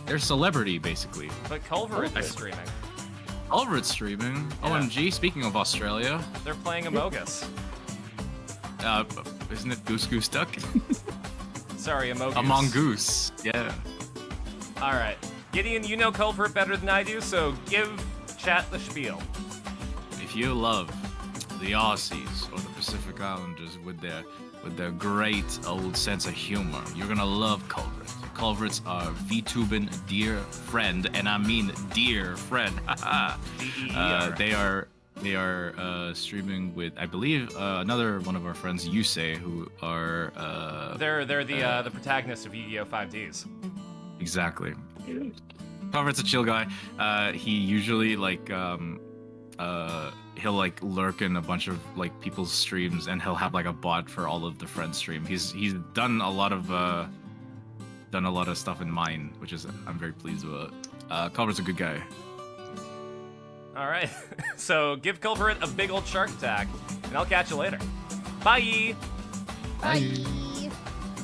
They're celebrity, basically. But Culver is streaming. Culver's streaming. Yeah. OMG, speaking of Australia. They're playing Amogus. Isn't it Goose Goose Duck? Sorry, Amogus. A mongoose, yeah. All right, Gideon, you know Culver better than I do, so give chat the spiel. If you love the Aussies or the Pacific Islanders with their great old sense of humor, you're gonna love Culvert. Culverts are VTubin' dear friend, and I mean dear friend. They are streaming with, I believe, another one of our friends, Yusei, who are They're the protagonists of Yu-Gi-Oh! 5Ds. Exactly. Culvert's a chill guy. He usually he'll like lurk in a bunch of like people's streams, and he'll have like a bot for all of the friends stream. He's done a lot of stuff in mine, which is I'm very pleased with. Culvert's a good guy. All right, so give Culvert a big old shark attack, and I'll catch you later. Bye.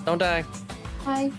Don't die. Bye.